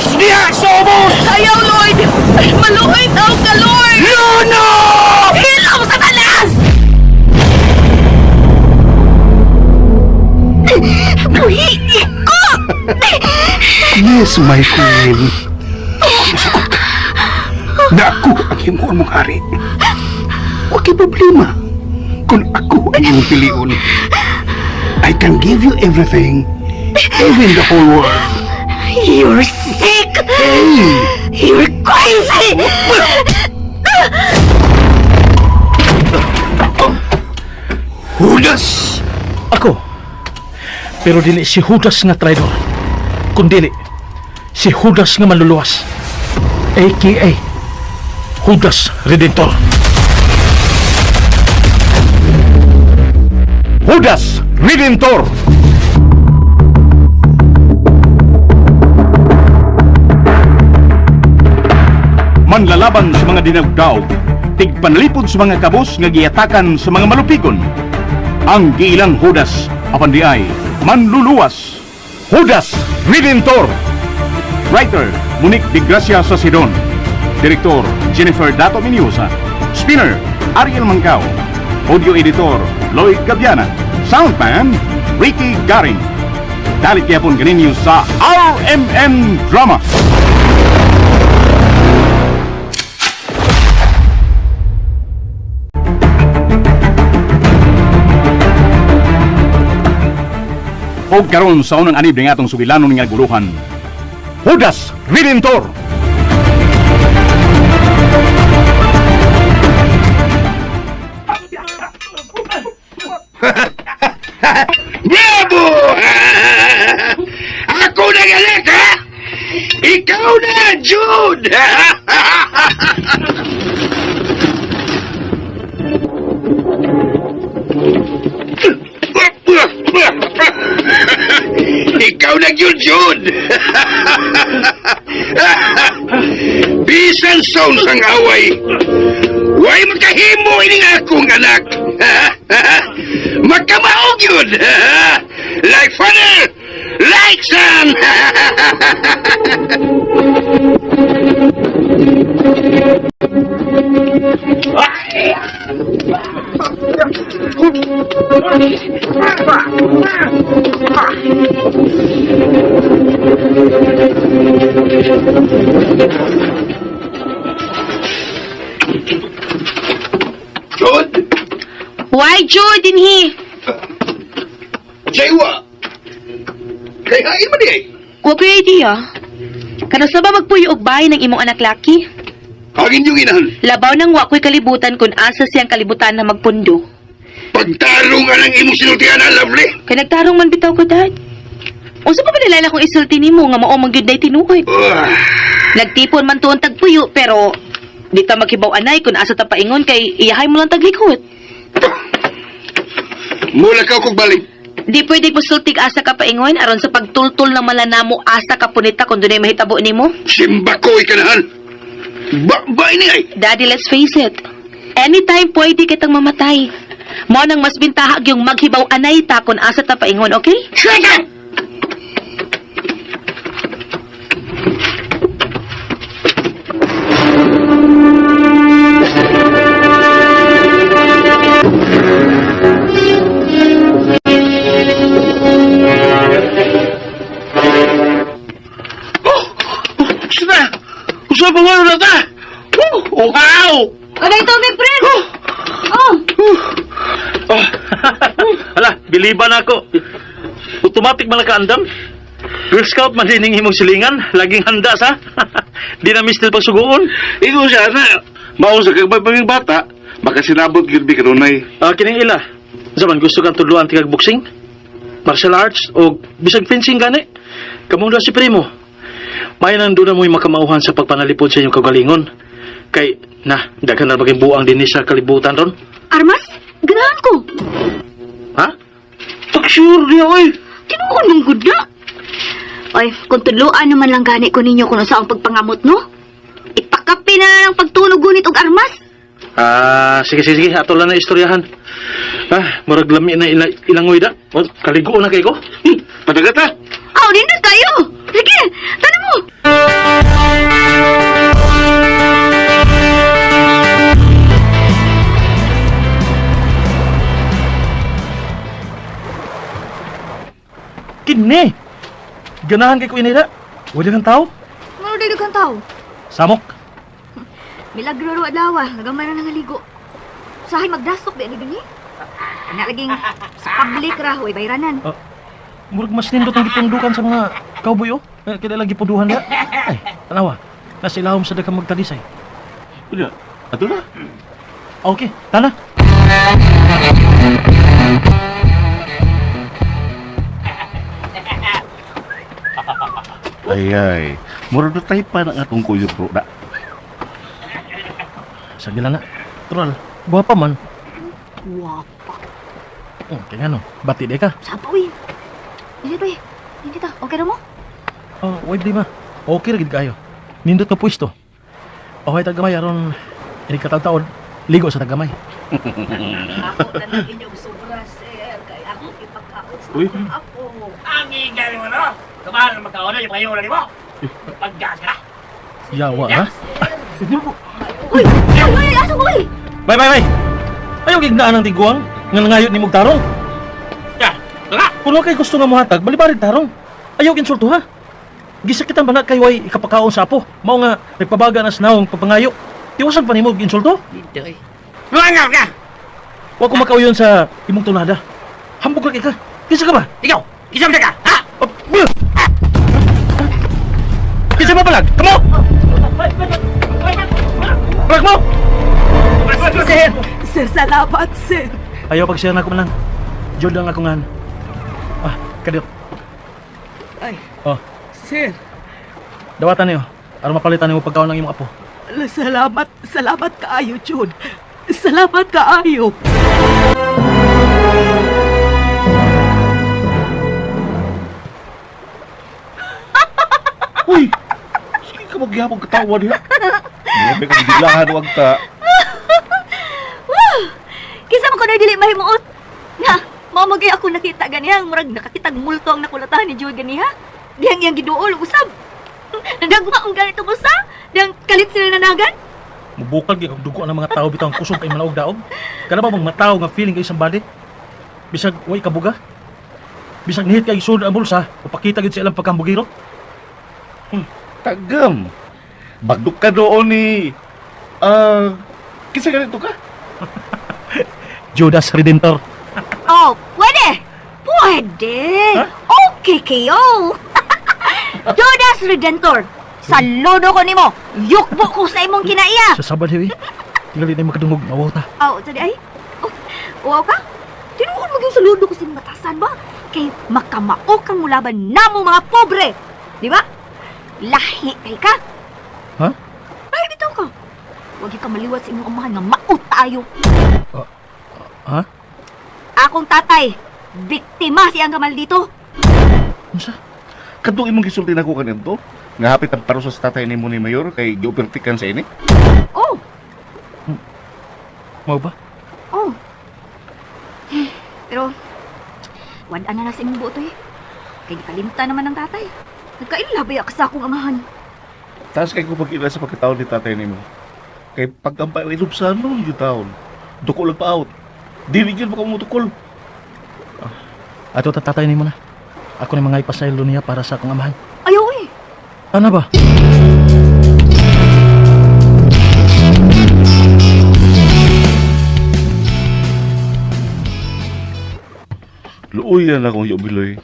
Ubos niya! Sobos! Ayaw, Lord! Maluoy tao ka, Lord! Luno! Hilaw sa talas! Buhihi ko! Yes, my queen. Sugot. Na ako ang himuon mong hari. Huwag kay problema. Kung ako ang iyong piliun, I can give you everything, even the whole world. You're sick! Hey! You're crazy! Judas! Ako. Pero dili si Judas nga traidor. Kundi si Judas nga manluluwas. A.K.A. Judas Redentor. Judas Redentor! Manlalaban sa mga dinagdaw, tigpanlipod sa mga kabos nga giyatakan sa mga malupigon. Ang giilang Judas, apan di ay manluluwas. Judas Redentor! Writer, Monique de Gracia Sasidon. Direktor, Jennifer Dato Miniosa. Spinner, Ariel Mancao. Audio Editor, Lloyd Gabiana. Soundman, Ricky Garing. Dalit kaya pong ganinyo sa RMN Drama. O karon sa unang anib ng atong sugilanon nga guluhan, Judas Redentor! Bravo! Ako na galit, ha? Ikaw na, Jude! Ikaw na yun, Jude! Bisan sound sang away, way makahimo ining akong anak! Magkamaog yun! Like father, like son! Jude? Why, Jude, dinhi? Jaywa! Kaya hain mo di! Wa ko idea. Kano sa ba magpuyo og bahay ng imong anak laki? Hagin yung inahan. Labaw nang wa ko'y kalibutan kung asa siyang kalibutan na magpundo. Pagtarong nga ng imong sinultihan na lovely. Kay nagtarong man bitaw ko, Dad. Unsa pa ba nilala kong isulti nimo nga mao man gyud day tinuod? Nagtipon man tuon tagpuyo pero di ta maghibaw anay kung asa ta paingon kay iyahay mo lang taglikod. Mula ka kong balik. Di pwede ko sultig asa ka paingon aron sa pagtultol na malanamo asa ka punita kung dunay mahitabo nimo. Simba ko ikanahan. Ba ini ay? Daddy, let's face it. Anytime pwede kitang mamatay. Mo nang mas bintahag yung maghibaw anay ta kung asa ta paingon, okay? Shut up! Usa pa nga na ta! Wow! Ano ito, my friend? Oh! Hala, biliban ako. Automatic man nakaandam. Girl Scout man din himong silingan. Laging handa sa. Di na mistil pagsugoon. Ikaw sana, mausap kang paming bata, baka sinabot gilbi kanunay. Kining ila. Zaman gusto kang tuluan tingag boxing? Martial arts? O bisag fencing gani? Kamong si Primo. May nandun na mo'y makamauhan sa pagpanalipod sa inyong kagalingon. Kay, daghan na maging buang din sa kalibutan ron. Armas? Ganahan ko. Ha? Tak sure niya, oy. Tinuon mong good na. Oy, kung tuluan naman lang gani ko ninyo kung sa ang pagpangamot, no? Ipakapi na lang pagtunog gunit og armas. Sige. Ato lang na istoryahan. Murag lami na ilangoy da. Kaligo na kayo ko. Padagat ha? Aw, din na tayo. Sige, tala mo. Kini! Ganahan kay ko inida. Wala kang tao? Ano din kang tao? Samok. Milagro ro adlaw, nagamay na nangaligo. Usahay magdastok di gani. Ana laging sa public ra way bayranan. Murag mas nindot ang gipundukan sa mga cowboy, oh. Kaya lagi puduhan na. Ay, tanawa. Nasa ilahom sa daghang magtalisay. Unya, ato na. Okay, tana. Ay. Murag na tayo pa ng atong kuyo, bro. Da. Sa gila na. Tural, buha pa man. Wapa. Kaya ano, bati de ka. Sapa uy. Hindi ba? Hindi ta. Okay ra mo? Wait di ba? Okay ra gid kayo. Nindot ka pwesto. Okay tagamay aron ini katawtaon ligo sa tagamay. Ako na lang inyong sobra, sir. Kaya ako ipagkaot sa Uy. ako. Ang igal mo, no? Kumahal na magkauna yung payo ni mo. Paggas ka. Yawa ha? Uy! Uy! Asa ko uy! Bye. Ayaw gignaan ng tiguang nga nangayot ni mong tarong. Ya, tara. Kuno kay gusto nga mohatag, balibarid tarong. Ayaw insulto ha. Gisakitan ba na kayo ay ikapakaon sa apo? Mao nga nagpabaga na sinawong papangayo. Tiwasan pa nimo og insulto? Dito eh. Lumangaw ka! Wa ko makauyon sa imong tunada. Hambog ra kay ka. Kinsa ka ba? Ikaw! Kisam ka! Ha? Kinsa ba palag? Kamo! Palag mo! Sir! Sir, salamat, sir! Ayaw pag-share na ako man lang. Jod lang ako nga. Kadiyot. Ay, Oh, sir, dawatan niyo. Aron mapalitan nimo pagkaon ng imong apo. salamat kaayo, Jud. Salamat kaayo. Uy! Sige ka magyapong katawa diha. Grabe ka gilahan wag ta. Kisa mo ko na dili mahimuot. Nga, mamagay ako nakita ganihang murag nakakitag multo ang nakulatahan ni Jude ganiha. Dihang iyang giduol usab. Nagagma ang ganito mo sa? Dihang kalit sila nanagan? Mubukal gyud og dugo ang mga tao bitaw ang kusog kay manaog daog. Kana ba mga mataw nga feeling kay somebody? Bisag way kabuga. Bisag nihit kay sud ang bulsa, upakita gyud sa ilang pagkambugiro. Tagam. Bagdok ka doon ni... Kisa ganito ka? Judas Redentor. Oh, pwede! Pwede! Okay kayo! Judas Redentor! Saludo ko nimo! Yukbo ko sa imong kinaiya! Sa sabad hiwi. Tingali na makadungog mawata. Oh, tadi ay? Oh, wow ka? Tinuod maging saludo ko sa imong batasan ba? Kay makamao kang mulaban namo mga pobre! Di ba? Lahi kay ka! Ha? Lahi bitaw ka! Huwag ka maliwat sa imong amahan nga maot tayo! Ha? Akong tatay, biktima siyang kamal dito! Unsa? Kadtong imong gisulti nako kanito? Nga hapit ang parusa sa tatay ni mo ni Mayor kay giopertikan sa ini? Oh! Mao ba? Oh! Pero, wadaan na sa imong buto eh. Kay kalimta naman ng tatay. Nagkailabay ako sa akong amahan. Taas kay ko pag-ila sa pagkataon ni tatay ni mo. Kay pagkampay ni Lubsan mo yung taon. Duko lang pa out. Dili yun baka umutukol. Ato tatatay nimo na. Ako ni mga ipasaylo niya para sa akong amahan. Ayaw eh! Ano ba? Luoy yan akong yubiloy.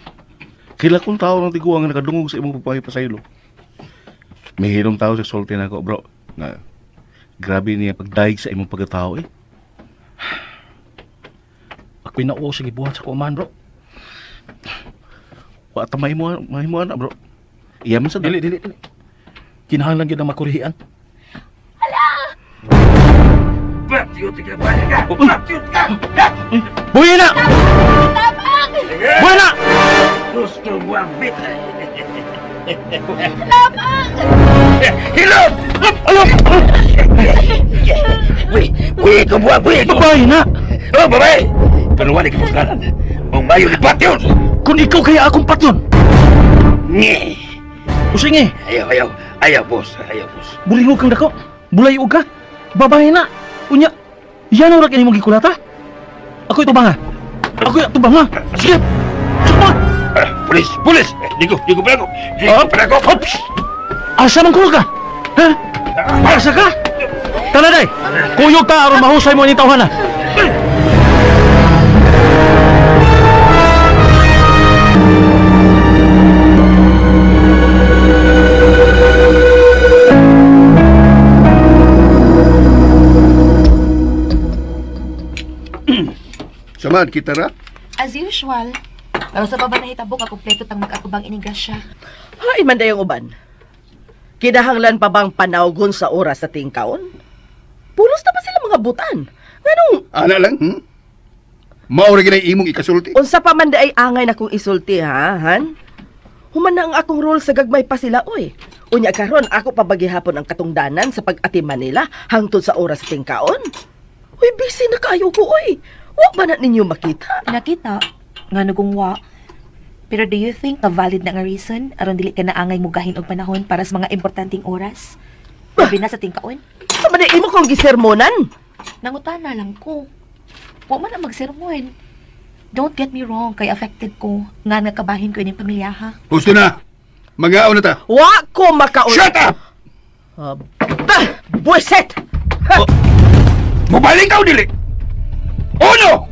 Kila kong tao ng tiguang nga nakadungog sa imong pagpapasaylo. May hirong tao sa sulti na ako, bro. Na, grabe niya pagdaig sa imong pagkatao eh. Ako'y nauo sa gibuhat sa kumahan, bro. Wata mahimuan na, bro. Iya man sa Dili. Kinahanglan gyud ang makurihian. Batyot ka ba ka? Batyot ka! Buhay na! Buhay na! Gusto mo ang bit. Hilot! Alo! Uy, kabuang, uy! Buhay na! Oh, babae! Kanuwan ni Kipuskanan. Ang mayo ni Batyot! Kung ikaw kaya akong patyon! Nye! Usingi! Ayaw, boss. Bulingog kang dako! Bulayog ka! Babae na! Unya! Yan ang rak imong gikulata? Ako'y tubanga! Ako'y tubanga! Sige! Sumpa! Pulis! Pulis! Digo pala ko! Digo pala ko! Ops! Asa man ka? Ha? Asa ka? Tanaday! Kuyog ka aron mahusay mo ni tawhan na. Samahan kita ra? As usual. Pero sa baba nahitabok, kompleto tang mag-atubang inigasya. Hay, man dayong uban. Kinahanglan pa bang panawgon sa oras sa tingkaon? Pulos na ba sila mga butan? Nganong, Ana lang, Maura ginay imong ikasulti. unsa pa man ay angay na kong isulti, ha, Han? Human na ang akong role sa gagmay pa sila, oy. Unya karon ako pabagihapon ang katungdanan sa pag-atiman nila hangtod sa oras sa tingkaon. Uy, busy na kayo ko, oy. Wa ba na ninyo makita? Nakita, nga nagungwa. Pero do you think na valid na nga reason aron dili ka naangay mugahin og panahon para sa mga importanteng oras? Labi na sa tingkaon? Sa man imo kong gisermonan? Nangutana lang ko. Wa man na magsermon. Don't get me wrong, kay affected ko. Nga nagkabahin ko ining pamilya ha. Gusto na. Mag-aon na ta. Wa ko makaon. Shut up! Buiset! Mubalik ka o dili? Uno!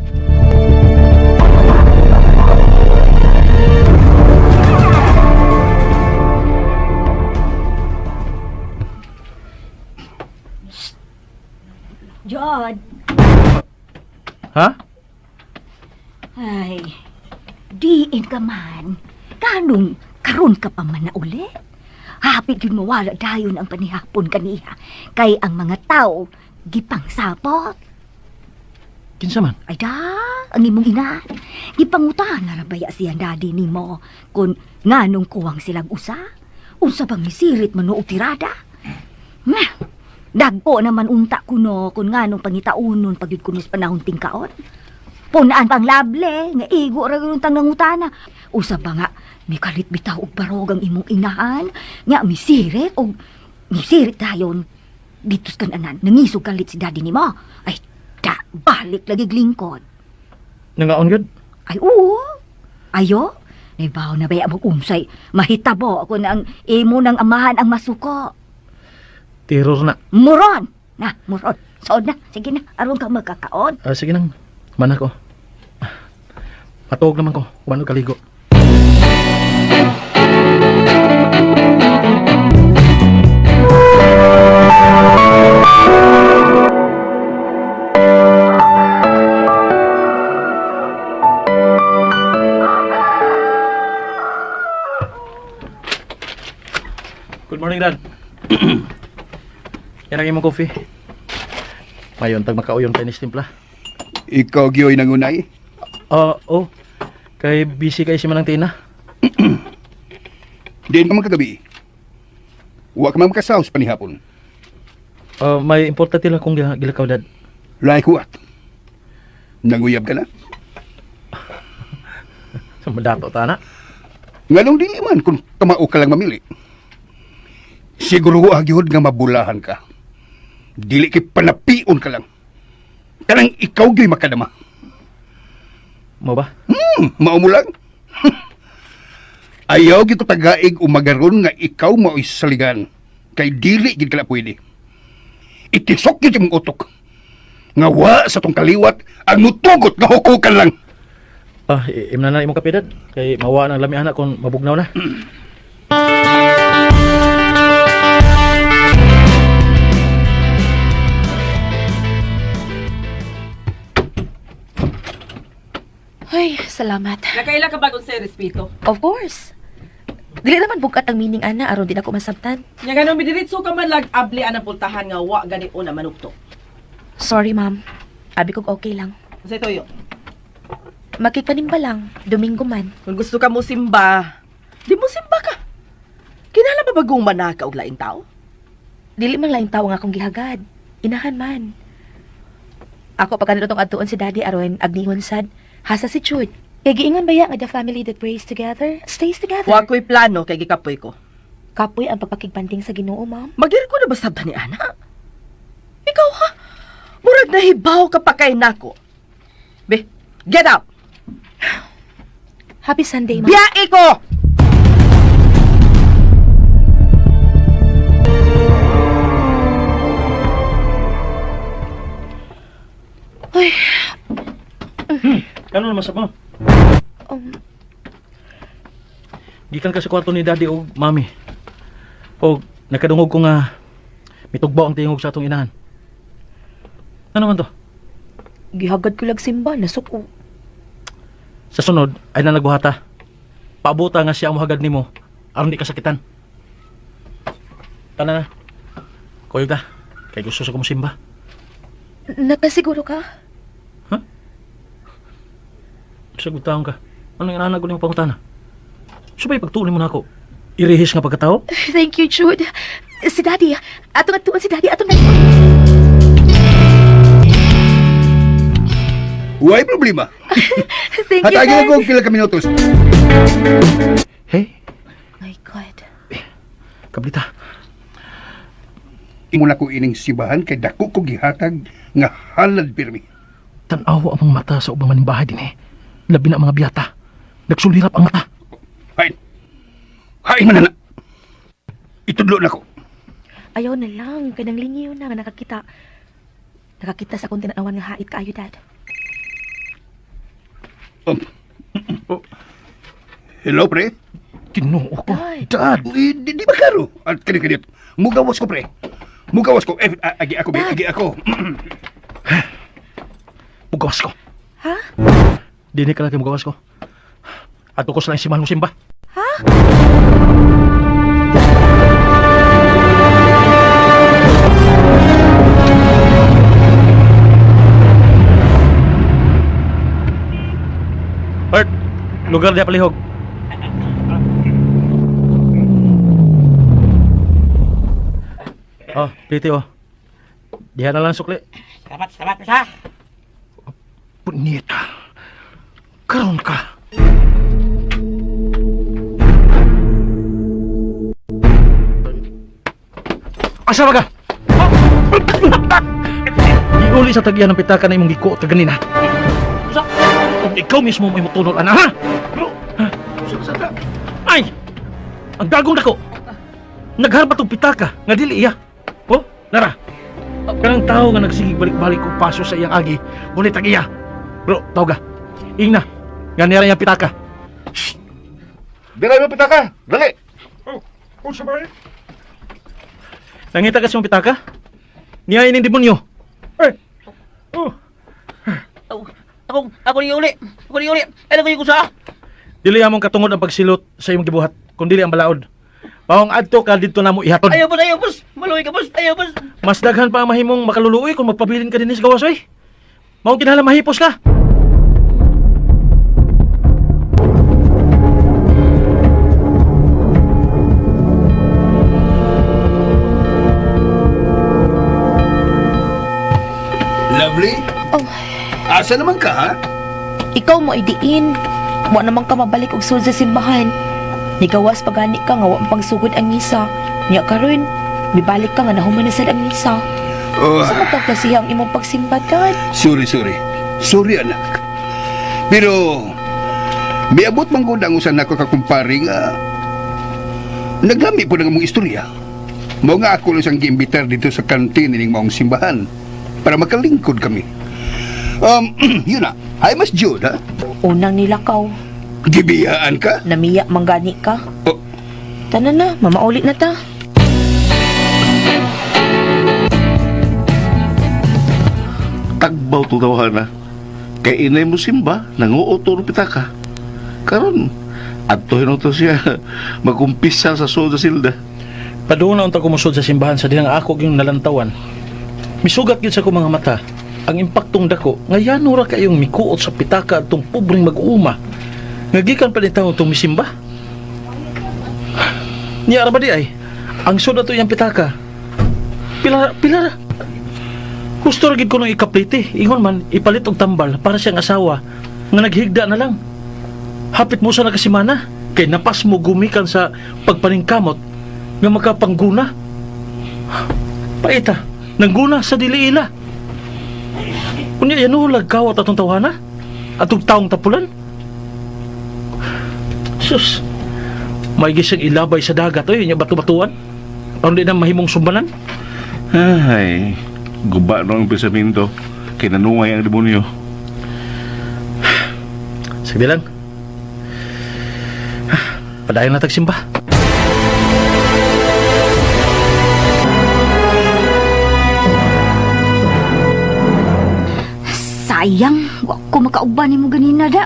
Jod, Ha? ay, diin ka man. Kanong karon ka pa man na uli? Hapit yun mawala dayon ang panihapon kaniha. Kay ang mga tao, gipang sapot. Kinsa man? Ay da, ang imong ina. Gipangutan na rabaya siya daddy ni mo. Kung nganong kuwang silang usa. Unsa bang misirit man o tirada. Nah, dagpo naman unta kuno kung nganong pangitaunon pagyud kuno sa panahon tingkaon. Punaan pang lable, nga igo ra gyud tang nangutana. Usa ba nga mikalit bitaw og barog ang imong inahan, nga misirit og misirit dayon. Ditos kananan, nangisog kalit si daddy ni mo. Ay, da, balik lagi glingkod. Nangaon gud? Ay, oo. Ayo, naibaw na baya mag-umsay. Mahitabo ako na ang imo ng amahan ang masuko. Terror na. Muron! Na, muron. Sood na. Sige na, aron ka magkakaon. Sige nang, mana ko. Matuog naman ko, kumano kaligo. Good morning, Dad. Yan ang imong coffee. Mayon, tag makauyon tayo ni Stimpla. Ikaw giyoy nangunay. Oh. Kay busy kay si Manang Tina. Diin ka man kagabi. Wa ka man makasaos panihapon. May importante lang kong gilakaw, Dad. Like what? Nanguyab ka na? Sa madato ta na. Nganong dili man kung kamao ka lang mamili. Siguro agyod nga mabulahan ka. Dili kay panapion ka lang. Kanang ikaw gyoy makadama. Mo ba? Mao mo lang. Ayaw gito tagaig umagaron nga ikaw mao'y saligan. Kay dili gid kala pwede. Itisok gid yung utok. Nga wa sa tong kaliwat ang mutugot nga hukukan lang. Imna na imong kape, Dad. Kay mawa ng lamihan na kung mabugnaw na. Ay, salamat. Nakaila ka bagong sa respeto. Of course. Dili naman bukat ang meaning ana aron di na ko masabtan. Nya ganun midiritso ka man lag abli ang pultahan nga wa gani una manukto. Sorry, ma'am. Abi kog okay lang. Sa toyo. Makikpanimba lang. Domingo man. Kung gusto ka mo simba, di mo simba ka. Kinala ba bagong manaka og laing tao? Dili man laing tawo nga akong gihagad. Inahan man. Ako pagkanatong adtuon si Daddy aron agnihon sad. Hasa si Jude. Kay giingon baya nga the family that prays together stays together. Wa ko'y plano kay gikapoy ko. Kapoy ang pagpakigbanting sa Ginoo, ma'am. Magir ko na ba sabta ni Ana? Ikaw ha? Murag nahibaw ka pa kay nako. Be, get up! Happy Sunday, Ma. Biyae ko! Ay, Ano naman sa mo? Gikan ka sa kwarto ni daddy o mami. O nakadungog ko nga mitugbaw ang tingog sa atong inahan. Ano man to? gihagad ko lag simba, nasuko. Sa sunod ay na nagbuhata. Paabuta nga siya ang muhagad nimo aron di kasakitan. Tana na. Kuyog ta. Kay gusto sa kumusimba. Nakasiguro ka? Sagot taong ka. Ano yung nanag ko niyong pangutana? Subay pagtuunin mo na ako. Irihis nga pagkatao? Thank you, Jude. Si Daddy, atong atuan si Daddy, atong Huwag problema. Thank you, Hatagin Dad. ako pila ka minutos. Hey, My God. kablita. Imo na ko ining sibahan kay dako ko gihatag nga halad pirmi. Tanawa ang mga mata sa ubang manimbahay din eh. Labi na ang mga biyata. Nagsulirap ang mata. Hain. Hain man na. Itudlo na ko. Ayaw na lang, kanang lingiw na nga nakakita. Nakakita sa akong tinanawan nga hait kaayo, Dad. Hello, pre? Tinoo ko. Dad. Dad! Di ba karo? At kanit-kanit. Mugawas ko, pre. Mugawas ko. Agi ako, be. Agi ako. Mugawas ko. Ha? Dini ka lang kay mugawas ko. Ato ko sa lang si Mahal mo simba. Bert, lugar dia palihog. Oh, piti oh. Diha na lang sukli. Salamat, Pisa. Punita. Karon ka. Asa ba ka? Giuli sa tagyan ng pitaka na imong giko ta ganina. Kung ikaw mismo may mutunol, ana, ha? Ay! Ang dagong dako! Nagharbat og pitaka, nga dili iya. Oh, nara. Kanang tao nga nagsigig balik-balik og paso sa iyang agi, ngunit ang iya. Bro, tawag ka. Ingna, nga nira yung pitaka. Dira mo pitaka. Dali. Oh, sabay. Nangita kasi yung pitaka? Niya ining demonyo. Ako ni uli. Ano ko yung kusa? Dili among katungod ang pagsilot sa imong gibuhat, kundi ang balaod. Pawang adto ka dito namo ihaton. Ayaw, boss. Maluwi ka, boss. Ayaw, boss. Mas daghan pa ang mahimong makaluluoy kung magpabilin ka din sa gawas, oy. Maong kinahanglan mahipos ka. Lovely? Oh. Asa naman ka, ha? Ikaw mo idiin. Wa naman ka mabalik og sulod sa simbahan. Nigawas pagani ka nga wa pagsugod ang misa. Nya karon, mibalik ka nga nahuman na sad ang misa. Oh, Sa matag kasi ang imong pagsimba, Dad. sorry. Sorry, anak. Pero, miabot man ko dangusan ako kakumpari nga naglami po ng mong istorya. Mao nga ako lang siyang giimbitar dito sa kantin ng maong simbahan para makalingkod kami. Yun na. Hi, Mas Jude, ha? Unang nilakaw, Gibiyaan ka? namiya manggani ka. Oh, Tanan na, mamaulit na ta. Tagbaw tong tawhana. Kay inay mo simba, nanguoto ng pitaka. Karon, adtohin to siya magkumpisal sa soda silda. Paduna unta ko musod sa simbahan sa dihang ako yung nalantawan. Misugat gyud sa ko mga mata. Ang impaktong dako, ngayon ra kayong mikuot sa pitaka atong pobreng mag-uuma. Ngagikan pa din tayo itong misimba. Niya ra ba di ay? Ang soda to yung pitaka. Pila ra. Gusto ra gid ko nang ikaplite. Ingon man, ipalit og tambal para siyang asawa nga naghigda na lang. Hapit mo sa nakasimana. Kay napas mo gumikan sa pagpaningkamot nga makapangguna. Paita, nangguna sa diliila. Kunya yan hulag kawat atong tawhana? Atong taong tapulan? Sus, may gisang ilabay sa dagat, oy, yung batu-batuan. Ang di na mahimong sumbanan. Ay, guba no ang pensamento. Kinanungay ang demonyo. Sige lang. Padayon na tagsimba. Sayang, wa ko makauban mo ganina da.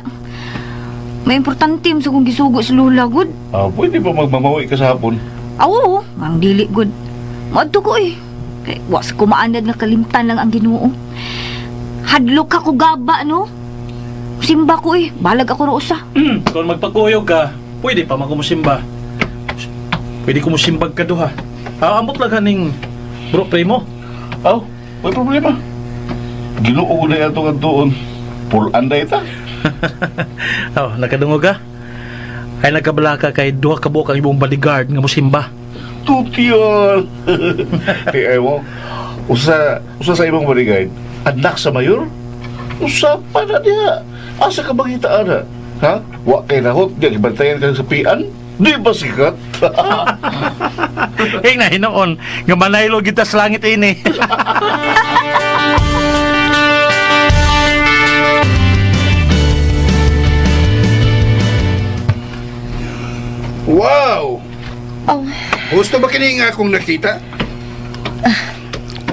May importante mo sa kong gisugo sa lula, good. Pwede ba magmamawi ka sa hapon? Oo, ang dili, good. Maadto ko eh. Kay was ko maanad nga kalimtan lang ang Ginoo. Hadlok ako gaba, no? Simba ko eh, balag ako ro usa. Kung magpakuyog ka, pwede pa magumusimba. Pwede kumusimbag ka duha. Ambot lang kaning bro primo. May problema. Ginoo ko na yan itong doon. Pulan na ita. Nakadungog ka? Ay nagkabala ka kay duha ka buok ang ibong bodyguard nga musimba. Tutyon. Ay mo, usa sa ibang bodyguard. Anak sa mayor? Usa pa na niya. Asa ka magitaan na? Ha? Wa kay nahot, di kibantayan ka sa pian? Di ba sikat? Na hinoon, nga manaylo kita sa langit ini. Wow! Oh, Gusto ba kini nga akong nakita?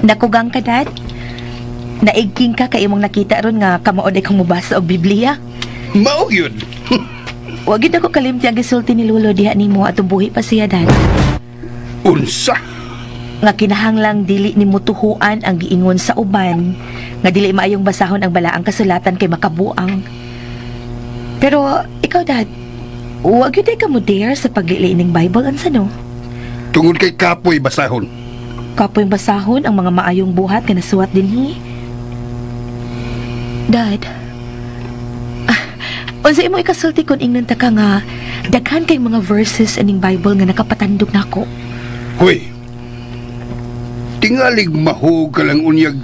nakugang ka, Dad? Naigking ka kay imong nakita ron nga kamuod ay kang mubasa og Biblia? Mao yun. Wag gid ako kalimti ang gisulti ni Lolo diha nimo atong buhi pa siya, Dad. Unsa? Nga kinahanglang dili ni mutuhuan ang giingon sa uban, nga dili maayong basahon ang balaang kasulatan kay makabuang. Pero ikaw, Dad, wag yun ka mo dare sa paglili ning Bible ansa no? Tungod kay kapoy basahon. Kapoy basahon ang mga maayong buhat nga nasuwat dinhi. Dad, unsa imo ikasulti kun ingnon ta ka nga daghan kay mga verses ining Bible nga nakapatandog nako. Hoy, tingalig mahog ka lang unyag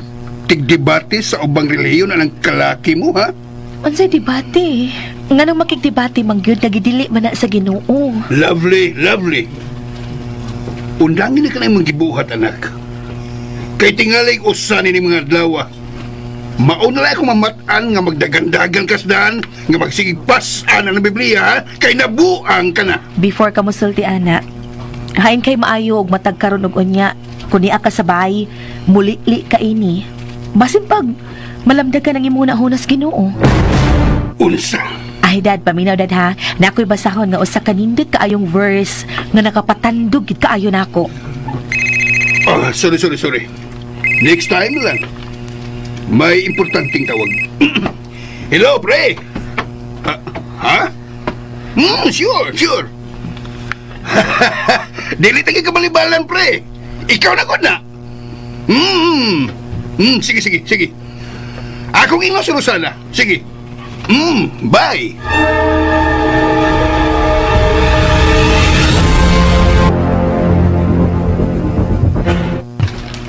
tigdebate sa ubang reliyon anang kalaki mo, ha? Unsay debate? Nga nang makigdebate mangyud nagidili man na sa Ginoo. Lovely, lovely. Undangin na ka na yung gibuhat, anak. Kay tingalig usan ni mga adlaw. Mauna lang ako mamatan nga magdagandagan kasdan nga magsigigpasan ang Biblia, ha? Kay nabuang ka na. Before ka mosulti ana, hain kay maayo og matag karon og unya kuni ka sabay mulili ka ini. Basin pag malamdag ka nang imuna hunas Ginoo. Unsa? Ay, Dad, paminaw, Dad, ha? Na ako'y basahon nga usa kanindot kaayong verse nga nakapatandog gid kaayo nako. Sorry. Next time lang. May importanteng tawag. Hello, pre! Ha? Sure. Dili tagi kabalibalan, pre. Ikaw na ko na. Sige. Akong inosulusan na. Sige. Bye.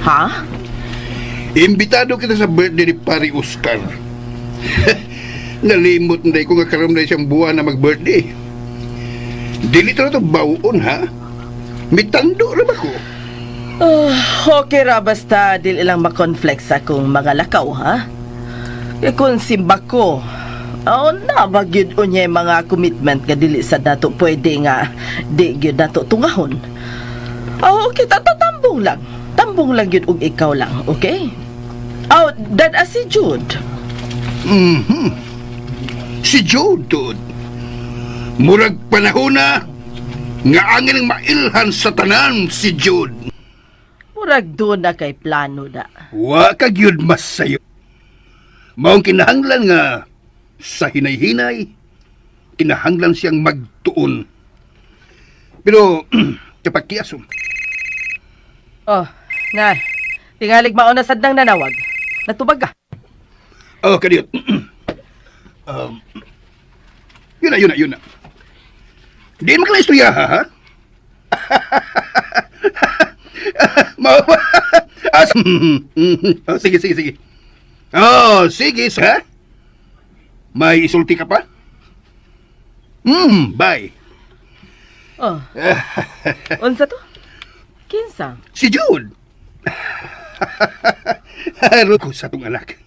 Ha? Imbitado kita sa birthday ni Pari Oscar. Nalimot na ko nga karam na siyang buwan na mag-birthday. Dili to bawon, ha? Mitando ra ba ko? Okay ra basta dili lang makonflict sa akong mga lakaw, ha? Kung simba ko, na bagyod unya mga commitment nga dili sa dato pwede nga di gyud dato tungahon. Kita tambong lang gyud og ikaw lang, okay? Dad si Jude. Si Jude, dude. Murag panahon na nga angin ang mailhan sa tanan si Jude. Murag doon na kay plano da. Wa ka gyud mas sayo. Maong kinahanglan nga sa hinay-hinay, kinahanglan siyang magtuon. Pero, kapag kiasom. Tingalig mauna sad nang nanawag. Natubag ka. Kadiyot. Yun na. Di mo kala istorya, ha? Sige. Sige, ha? May isulti ka pa? Bye. Oh. Unsa to? Kinsa? Si Jude. Aron ko sa tong anak.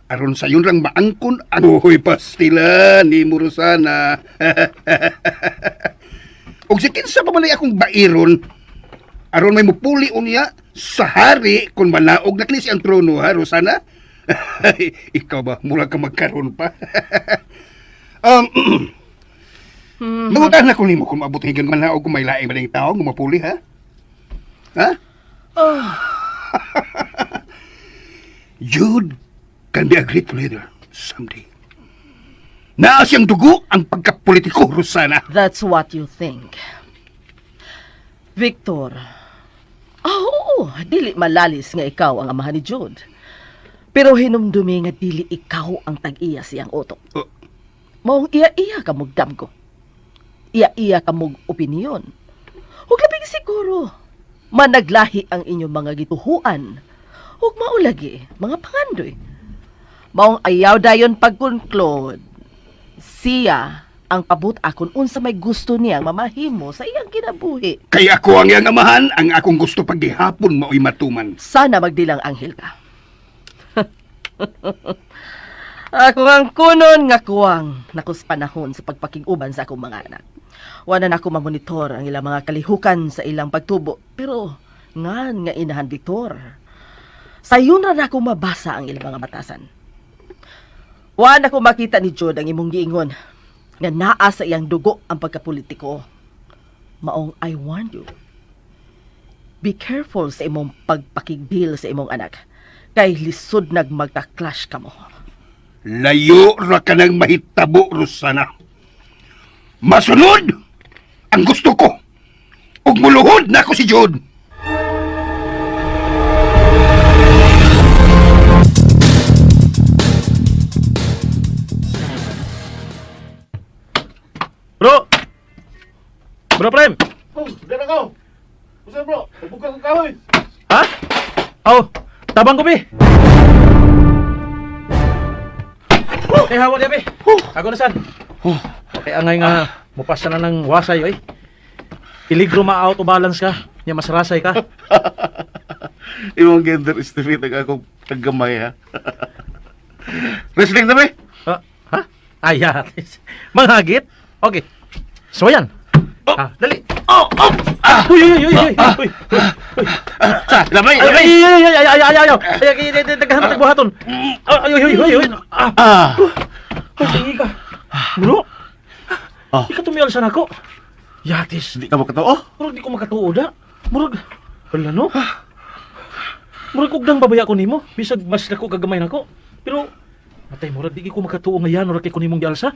Aron sa yun lang maangkon ang buhay pastila ni Murusana. Og si kinsa pa man ay akong bairon. Aron may mupuli unya sa hari kung manaog na kini ang trono ha, Rosana? Ikaw ba? Mura ka magkaroon pa. Mangutan ako nimo kung mabuti hanggang manaog kung may laing maling tao kung mapuli ha? Ha? Jude can be a great leader someday. Naa siyang dugo ang pagkapolitiko, Rosana. That's what you think. Victor. Oo, dili malalis nga ikaw ang amahan ni Jude. Pero hinumdumi nga dili ikaw ang tag-iya siyang utok. Maong iya-iya ka mong damgo. Iya-iya ka mong opinyon. Huwag labing siguro. Managlahi ang inyong mga gituhuan. Huwag maulagi, mga pangandoy. Maong ayaw dayon pag-conclude. Siya ang pabut akon unsa may gusto niyang mamahimo sa iyang kinabuhi. Kaya ako ang iyang amahan, ang akong gusto paghihapon mao'y matuman. Sana magdilang anghel ka. Ako ang kunon nga kuwang nakus panahon sa pagpakiguban sa akong mga anak. Wala na ako mamonitor ang ilang mga kalihukan sa ilang pagtubo. Pero ngan nga inahan Victor. Sayon na ako mabasa ang ilang mga batasan. Wala na ko makita ni Jude ang imong giingon nga naa sa iyang dugo ang pagkapolitiko. Maong I warn you. Be careful sa imong pagpakigbil sa imong anak. Kay lisod magka-clash ka mo. Layo ra ka ng mahitabo, Rosana. Masunod ang gusto ko. Ug muluhod na ako si Jude. Bro Prem! Oh, diyan ako. Usan bro, nagbuka ko kahoy. Ha? Oh, tabang ko, Pi. Eh, hawa niya, Pi. Ako na, san? Okay, angay nga, mupasa na ng wasay, eh. Peligro ma-auto balance ka. Nya masarasay ka. Imong gender estimate ang akong taggamay ha. Wrestling na ba? Ha? Ayatis. Manghagit? Okay. So, yan. Dali. Uy. Lamay! Ayaw. Naghahanap ng buhaton. Uy. Tingi ka. Bro? Ikaw tumialsan ako. Yatis. Di ka makatao? Murag di ko makatuod ha. Murag. Hala no? Murag ugdang babaya ko nimo. Bisag mas dako kagamay nako. Pero matay murag di ko makatuo nga yan murag kay ko nimong gialsa.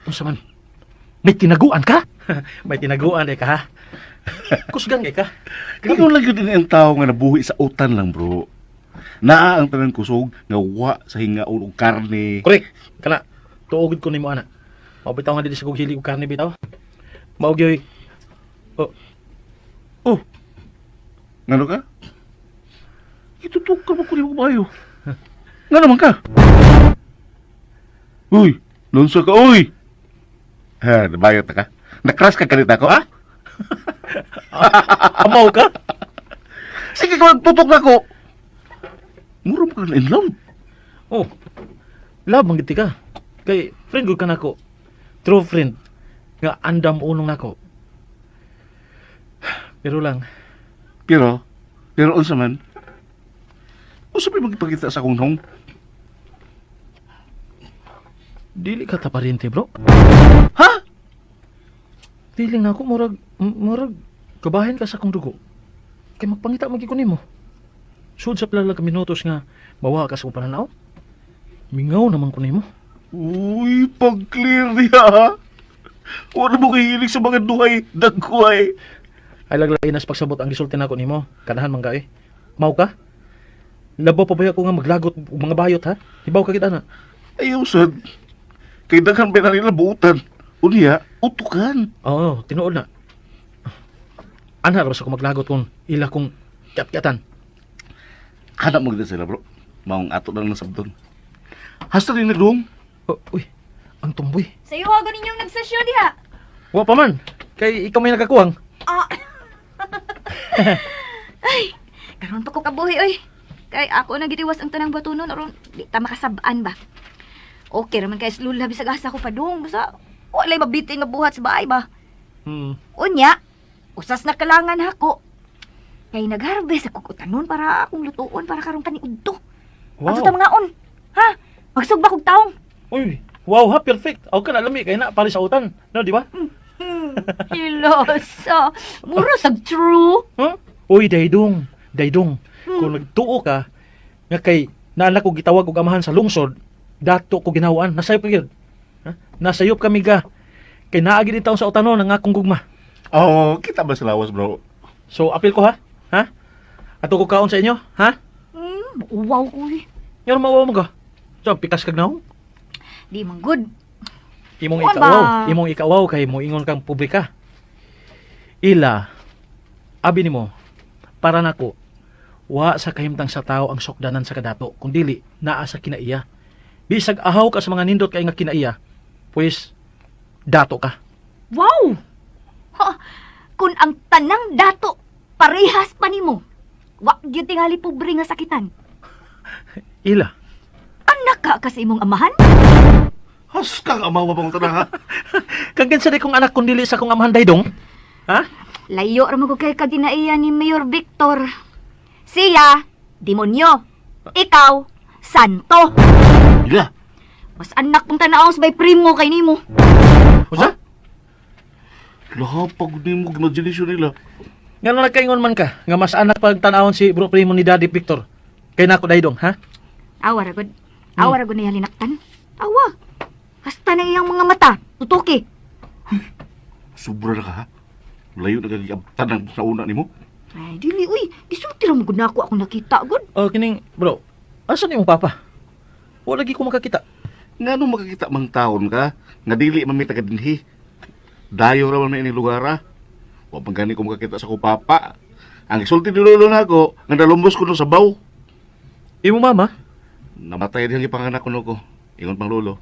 Unsa man? May tinaguan ka? May tinaguan ka ha? Kusgan kay ka. Kaya lang yun din ang tao nga nabuhi sa utan lang bro. Naa ang tanan kusog nga wa sa hinga o karne. Correct. Kana tuogid ko nimo ana. Mabitaw nga dili sa kog hilig og karne bitaw. Maugyoy. Oh. Ngano ka? Itutok ka mo ko nimo bayo. Nga naman ka? Uy, nunsa ka, uy! Ha, nabayot na ka? Nakrush ka kanita ko, ha? Amaw ka? Sige ka, magtutok na ko! Mura mo ka na in love. Oh. Love manggiti ka. Kay friend ko ka nako. True friend. Nga andam unong nako. Pero lang, Pero unsa man? Unsa pa magpakita sa akong nong? dili ka taparente, bro. Ha? Feeling ako murag kabahin ka sa akong dugo. Kay magpangita magiko nimo. Sud sa pala ka minutos nga bawa ka sa akong pananaw. Mingaw naman ko nimo. Uy, pag-clear niya, ha? Wala mo kahilig sa mga duhay, dagway. Ay laglay nas pagsabot ang gisulti nako nimo. Kanahan man ka eh. Mau ka? Labaw pa ba ko nga maglagot og mga bayot ha? Hibaw ka kita na. Ayaw, sad. Kay daghan pa na nila buutan. Unya, utukan. Oo, tinuod na. Ana ra sa ko maglagot kung ila kong kyat-kyatan. Hanap mo gina sila, bro. Maong ato na lang sabdon. Hasta rin nagdoong. Uy, ang tumboy. Sayo hago ninyong nagsasyon diha. Wa pa man. Kay ikaw may nakakuwang. Ah. Ay, karon pa ko kabuhi oy. Kay ako na gitiwas ang tanang batunon aron di ta makasabaan ba. Okay raman kay slula bisag asa ko padung basta walay mabiti nga buhat sa bahay ba. Unya, usas na kalangan ako. Kay nagharvest ako utanon para akong lutuon para karong kaniudto. Wow. Ato ta mga on. Ha? Magsugba kog taong. Uy, wow ha, perfect. Ako ka na lami kay na pali sa utan. No, di ba? Hilosa. Mura sag true. Huh? Uy, daydong. Kung nagtuo ka, nga kay naanak ko gitawag og amahan sa lungsod, dato ko ginawaan. Nasayop ka gyud. Ha? Nasayop kami ga. Kay naagi din taon sa utanon ang akong gugma. Oh, kita ba sa lawas, bro? So, apil ko ha? Ha? Ato ko kaon sa inyo, ha? Wow ko eh. Yan mawaw mo ka. So, pikas kag naong. Di man good. Imong Wa ikawaw. ba? Imong ikawaw kay mo ingon kang publika. Ila, abi nimo, para nako, wa sa kahimtang sa tao ang sokdanan sa kadato, kung dili, naa sa kinaiya. Bisag ahaw ka sa mga nindot kay nga kinaiya, pues, dato ka. Wow! Ha, kung ang tanang dato parehas pa nimo, wa gyud tingali pobre nga sakitan. Ila, Anak ka kasi imong amahan? Has kang amawa pang tanang, ha? kang gansa kong anak kung dili sa kong amahan daydong? Ha? Layo ra mo ko kay kaginaiya ni Mayor Victor. Sila, demonyo. Ikaw, santo. Ila, Mas anak pong tanaw sa bay primo kay nimo. Usa? lahapag ni mo imagination nila. Nga nung nagkaingon man ka, nga mas anak pag tanawon si bro primo ni Daddy Victor. Kay nako daydong, ha? Awa ra gud. Awa ra gud na linaktan. Awa. Hasta na iyang mga mata. Tutuki. Sobra na ka, ha? Layo na kagigabtan ng sa una ni mo. Ay, dili, uy. Isulti ra mo gud na ako nakita, gud. Oh, kining, bro, asan yung papa? Wala lagi ko makakita. Nga nung makakita mang taon ka, nga dili man may taga-dinhi. Dayo raman may ini lugar, ha? Wa pang gani ko makakita sa ko papa. Ang isulti ni lolo na ako, nga nalumbos ko no sa baw. Imo mama? Namatay din yung panganak ko no ko. Ingon pang lolo.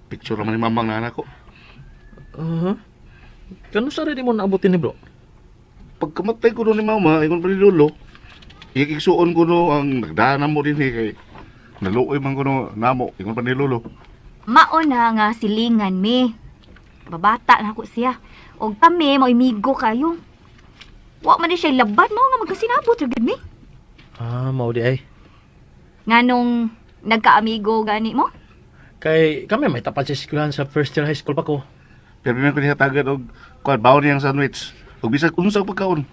Picture naman ni mamang na anak ko. Kano sa rin mo naabutin ni bro? Pagkamatay ko no ni mama, ingon pa ni lolo. Ikiksuon ko no ang nagdaanan mo din kay naluoy man ko no namo, ingon pa ni lolo. Mauna nga silingan mi. Babata na ako siya. Og kami, mo imigo kayo. Wa man ni siya laban mo nga magkasinabot ra gid mi. Mao di ay. Nganong nagkaamigo gani mo? Kay kami may tapat sa eskwelahan sa first year high school pa ko. Pero man ko niya tagad og kuan bawon niyang sandwich. Og bisag unsang pagkaon.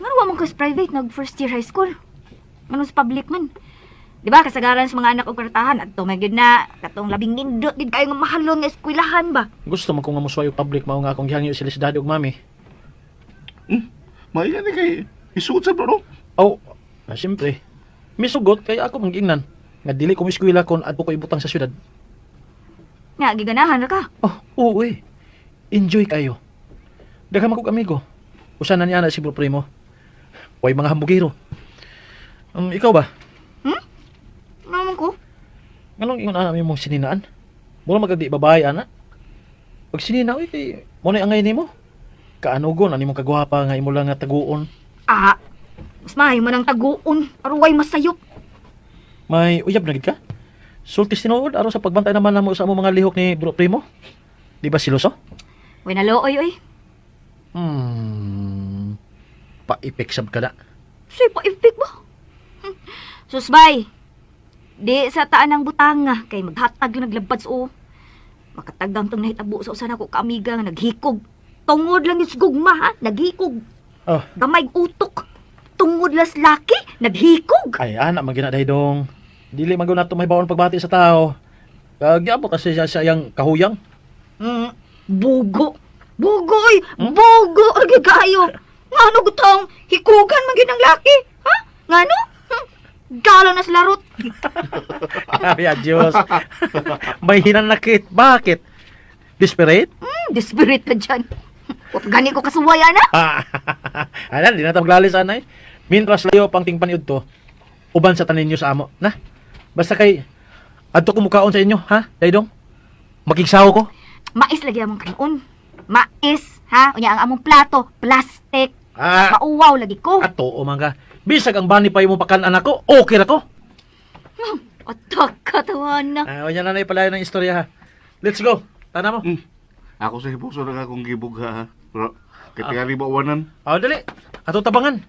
Ngano wa man kas private nag first year high school? Ngano sa public man? Di ba kasagaran sa mga anak og karatahan adto may gid na katong labing nindot gid kayo nga mahalon nga eskwelahan ba? Gusto man ko nga muswayo public mao nga akong gihangyo sila si daddy ug mami. Maya ni kay isuot sa bro. Oh, siyempre. Misugot kay ako mangingnan. Nga dili ko miskwela kon adto ko ibutang sa syudad. Nga giganahan ra ka. Oh, oo eh. Enjoy kayo. Daghang man kog amigo. Usa na niya na si Bro Primo. Way mga hambugiro. Ikaw ba? Naman ko. Anong ingon ana mong sininaan? Mura magagdi babae ana. Pag sinina oy kay mo na angay nimo. Kaanugon ani mong kagwapa nga imo lang nga taguon. Mas maayo man ang taguon. Aruway masayop. May uyab na gid ka? Sultis tinuod aron sa pagbantay naman namo sa among mga lihok ni Bro Primo. Di ba siloso? Way nalooy oy. Pa-ipeksab ka na. Say pa ifik ba? Susbay. Di sa taan ng butanga kay maghatag yung naglabad sa makatagang tong nahitabo sa usan ako kaamiga nga naghikog. Tungod lang yung gugma ha, naghikog. Oh. Gamay utok. Tungod las laki, naghikog. Ay, anak, magina dong. Dili man na may bawon pagbati sa tao. Gyabo kasi siya yang kahuyang. Bugo. Bugoy! Bugo! Agi kayo! Ngano gutong hikugan man gyud ang laki? Ha? Ngano? Galo na sa larot. Ay, Diyos. May hinanakit. Bakit? Desperate? Desperate ka dyan. Huwag gani ko kasuwaya na. Ayan, di na ito maglalis, anay. Mintras layo pang tingpaniod to, uban sa tanin nyo sa amo. Na? Basta kay, adto kumukaon sa inyo, ha? Daydong? Makiksaw ko? Mais lagi among kanon. Mais, ha? Unya ang among plato, plastic. Mauwaw lagi ko. Ato o mga. Bisag ang bani pa mo pakan anak ko, okay ra ko. Atak katawan na. Unya na palayo ng istorya ha. Let's go. Tana mo. Ako sa hipuso na akong gibugha, ha? Pero, katingali ba awanan? Dali. Ato tabangan.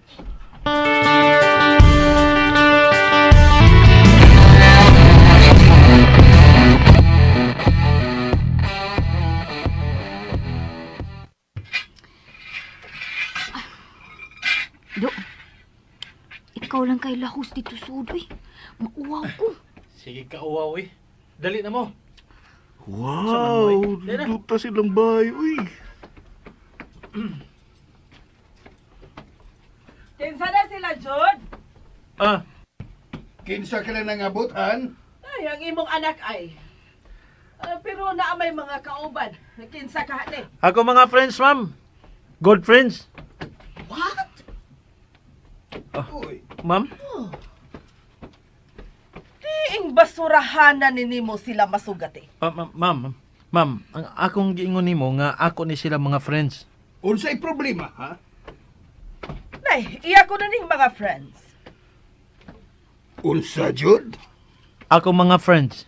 Do, ikaw lang kay lahos dito sudoy. Mauwaw ko. Sige ka uwaw eh. Dali na mo. Wow! Dali na. Luta silang bahay, uy! Kinsa na sila, Jude? Kinsa ka na nangabutan? Ay, ang imong anak ay. Pero naa may mga kauban. Kinsa ka ni? Ako mga friends, ma'am. Good friends. What? Uy, Ma'am? Diing basurahan na nimo sila masugati. Ma'am, ang akong giingon nimo nga ako ni sila mga friends. unsay problema, ha? Nay, iya ko na ning mga friends. Unsa, Jud? Ako mga friends.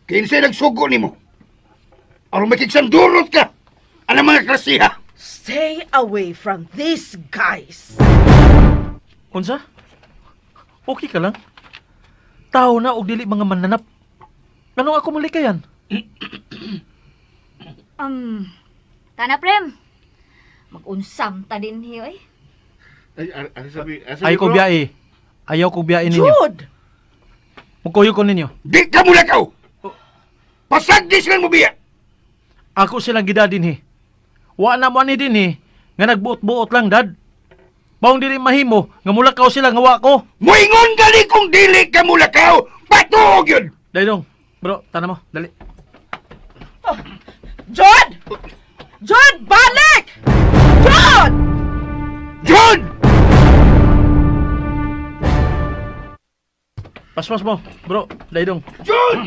Kinsay nagsugo nimo? Aron makiksandurot ka! Ano mga klasiha? Stay away from these guys. Unsa? Okay ka lang? Tao na og dili mga mananap. Anong ako malikayan? Kana prem. Mag-unsam ta din hiyo eh. Ay, sabi, Ay ko biyahe. Ayaw ko biyahe ninyo. Jude! Mukuyo ko ninyo. Di ka mula ka! Pasagdi silang mo biya! Ako silang gida din Wa na mo ani din nga nagbuot-buot lang dad. Baong dili mahimo nga mulakaw sila nga wa ko. Moingon gali kung dili ka mula ka! Patuog yun! Daydong, bro, tana mo, dali. Jude! Jude, balik! Jude! Jud! Paspas mo, bro, daydong. Jud!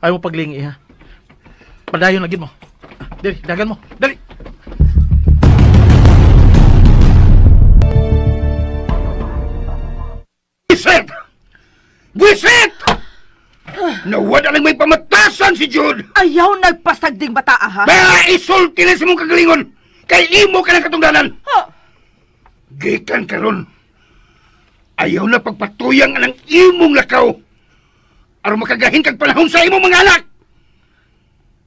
Ayaw mo paglingi ha. Padayon lagi mo. Dali, dagan mo, dali. Buisit! Buisit! Nawala lang may pamatasan si Jude! Ayaw nagpasagding bata, ha? Ba, isulti na sa mong kagalingon! Kay imo ka ng katungdanan! Ha? Gikan karon. Ayaw na pagpatuyang anang imong lakaw! Aron makagahin kag panahon sa imong mga anak!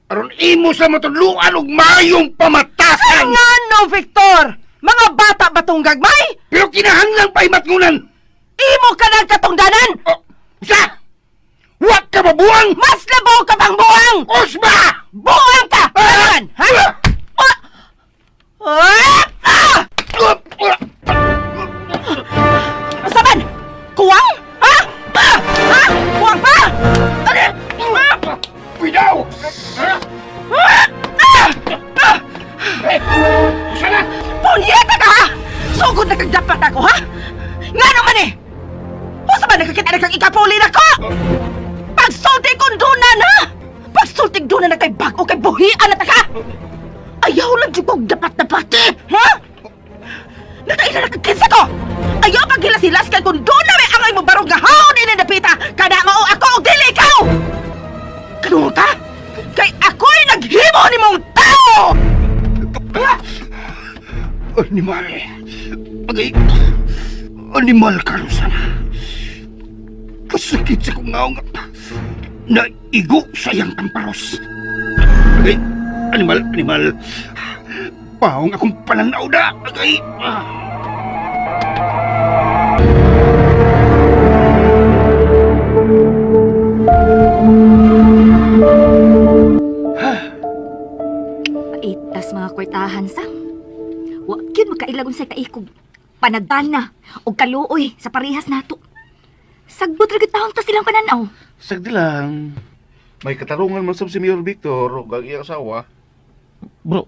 Aron imo sa matudluan og mayong pamatasan! Nga no, Victor! Mga bata ba tong gagmay? Pero kinahanglang pa imatngunan! Imo ka ng katungdanan! Oh, sa! Wa ka ba buwang? Mas labaw ka bang buwang! Osba! Buwang ka! Ayan! Ha? Saban! Kuwang? Ha? Ha? Kuwang pa? Ano? Bidaw! Sana! Punyeta ka ha? Sugod na kagdapat ako ha? Nga naman eh! O sa ba nagkakita na kang ikapulin ako? Pagsulti kong dunan ha? Pagsulti dunan na kay bago kay buhian na taka! Ayaw lang dyan kong dapat-dapati! Ha? Nakaila na kakinsa ko! Ayaw paghilasilas kay kung doon na may angay mo barong gahon inindapita! Kada mao ako o dili ikaw! Kanuha ka? Kay ako'y naghimo ni mong tao! Animal. Agay. Animal ka rin sana. Kasakit sa kong ngaong na igo sa iyang tamparos. Agay. Animal. Paong akong pananaw na. Agay. Paitas mga kwartahan sang. Wa gyud magkailagon sa kaikog. Panagdana o kaluoy sa parehas nato. Sagbot ra gid taon ta silang pananaw. Sagdi lang. May katarungan man sab si Mayor Victor o ang iyang asawa. Bro,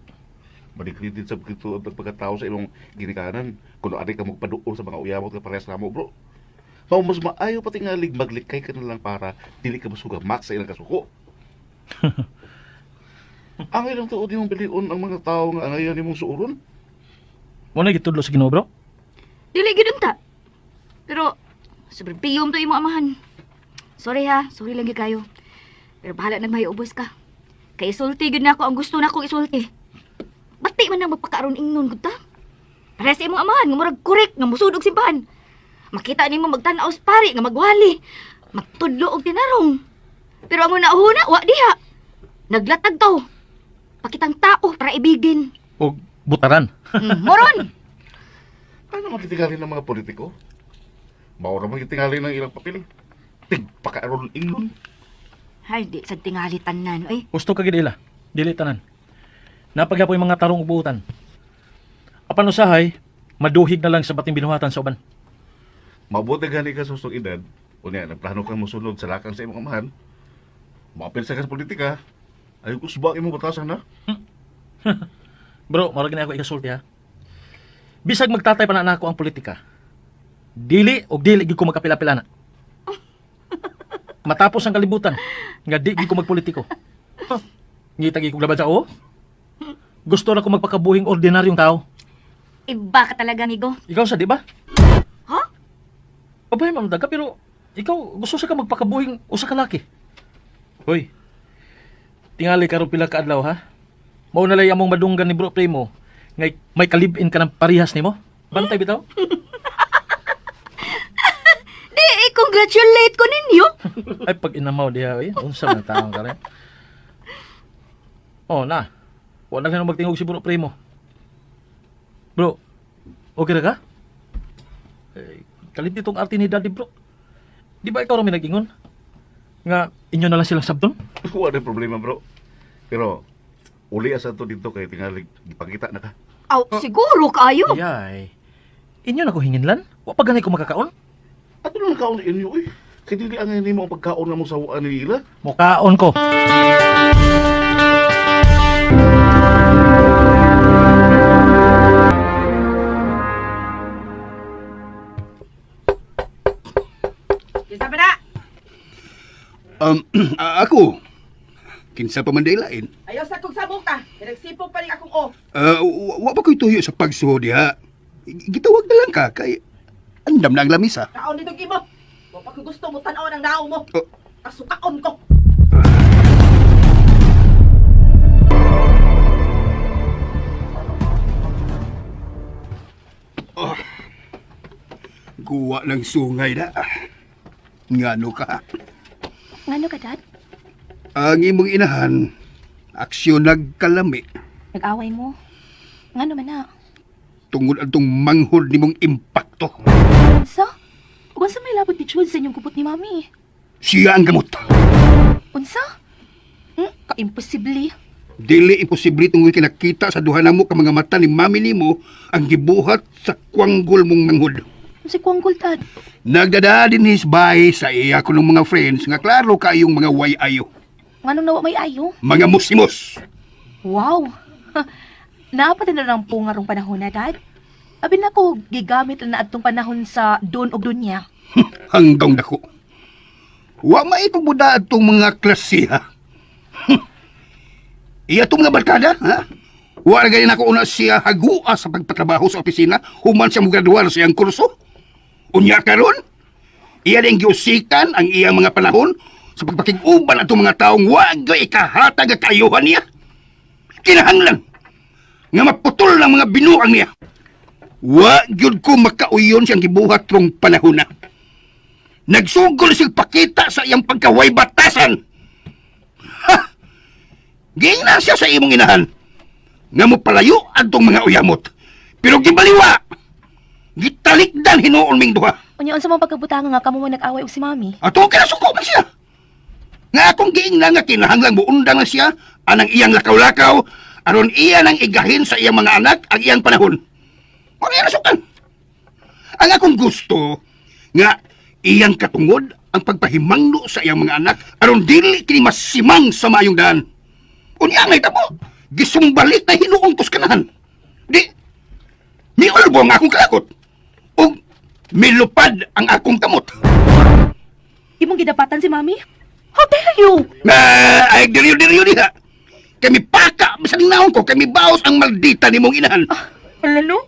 Madikritin sa kito ang pagkatao sa ilong ginikanan. Kung ari ka magpaduol sa mga uyamot ka parehas namo, bro. Mao mas maayo pati nga maglikay ka na lang para dili ka masugamak sa ilang kasuko. Ang ilang tuod yung bilion ang mga tao nga angayan ni mong suuron. Mo na gitudlo sa Ginoo, bro. Dili gid unta. Pero sobrang piyom to imong amahan. Sorry ha, sorry lang gyud kayo. Pero bahala nang ubos ka. Kay isulti gid nako ang gusto nako isulti. Bati man nang magpakaroon ingnon gud ta. Para sa imong amahan nga murag korek nga musud og simbahan. Makita nimo magtan-aw sa pari nga magwali. Magtudlo og tinarong. Pero ang nauna wa diha. Naglatag to. Pakitang tao para ibigin. O butaran. Moron! Ano makitingali ng mga politiko? Maura makitingali ng ilang papel. Tigpakaroon ingnon. Ay, di sa tingali tanan. Ay, Gusto ka gid ila. Dili tanan. Napagyapoy mga tarong ubutan. Apan usahay, maduhig na lang sa bating binuhatan sa uban. Mabuti gani ka sa sustong edad. Unya, nagplano kang musunod sa lakang sa imong amahan. Mapil sa politika. Ayaw ko subak imong batasan na. Bro, marag na ako ikasulti ha. Bisag magtatay pa na nako ang politika. Dili o dili gid ko magkapila-pila na. Matapos ang kalibutan, nga di gid ko magpolitiko. Ngitag ko laban sa o. Gusto na ko magpakabuhing ordinaryong tao. iba ka talaga, amigo. Ikaw sa di ba? Ha? Abay, ma'am daga, pero ikaw gusto sa ka magpakabuhing usa ka laki. Hoy, tingali ka ro pila ka adlaw ha? Mao na lay among madunggan ni Bro Primo. Ngay may kalibin ka ng parihas nimo. Bantay bitaw? Di, congratulate ko ninyo. Ay pag inamaw diha oy, unsa man taong ka rin? Oh, na. Wa na lang magtingog si Bro Primo. Bro, okay ra ka? Eh, kalit itong arte ni Daddy Bro. Di ba ikaw rin may nag-ingon? Nga, inyo na lang silang sabdon? Wala na problema, bro. Pero, uli asa to dito kay tingali ipakita na ka. Aw, siguro kayo. Yay. Inyo na ko hinginlan? Wa pa ganay ko makakaon? Ato lang kaon inyo, uy. Kaya dili ang hindi mo ang pagkaon na mo sa waan nila. Mukaon ko. Isa ba na? Ako, kinsa pa man daylain. Ayaw sa kong sabong ka. Pinagsipog pa rin akong o. Wa pa ko'y tuyo sa pagsuho diha. Gitawag na lang ka, kay andam na ang lamisa. Kaon dito mo. Wa pa ko gusto mo tanaw ng nao mo. Oh. Kasukaon ko. Guwa ng sungay na. Ngano ka? Ngano ka, Dad? Ang imong inahan, aksyon nagkalami. Nag-away mo? Ngano man na? Tungod atong manghod nimong impakto. Unsa? Unsa may labot ni Chud sa inyong kupot ni Mami? Siya ang gamot. Unsa? Ka-imposible. Dili imposible tungod kinakita sa duha namo ka mga mata ni mami nimo ang gibuhat sa kwanggol mong manghod. Si Kuanggol, Dad. Nagdada din his bahay sa iya ko ng mga friends nga klaro kayong mga way ayo. Nganong nawa may ayo? Mga musimos. Wow! Naapatan na ng pungarong panahon na, Dad. Abi na ko, gigamit na atong panahon sa doon o dunya. Hanggang dako. Wa maitubuda atong mga klasiha. Iya itong mga barkada, ha? Wa na ganyan ako una siya hagua sa pagpatrabaho sa opisina human siya mugraduar sa iyang kurso. Unya karon, iya din giusikan ang iyang mga panahon sa pagpakiguban atong mga taong wagay ikahatag ang kaayuhan niya. Kinahanglan nga maputol ng mga binuang niya. Wa gyud ko makauyon siyang gibuhat rong panahon na. Nagsugol siyang pakita sa iyang pagkaway batasan. Ha! Gina siya sa imong inahan. Nga mo palayo adtong mga uyamot. Pero gibaliwa. Gitalikdan hinuon ming duha. Unya, unsa mong pagkabutangan nga kamo mo nag-away og si Mami? Ato kinasuko man siya. Nga akong giingnan nga kinahanglang muundang na siya anang iyang lakaw-lakaw aron iya nang igahin sa iyang mga anak ang iyang panahon. Wala yan nasukan. Ang akong gusto nga iyang katungod ang pagpahimangno sa iyang mga anak aron dili kini masimang sa maayong daan. Unya ngay tabo, gisumbalik na hinuon ko sa kanahan. Di, miulbo ang akong kalakot. O milupad ang akong kamot. Imong gidapatan si Mami? How dare you? Ay, diriyo diha. Kami paka, bisang naon ko, kami baos ang maldita ni mong inahan. Wala no?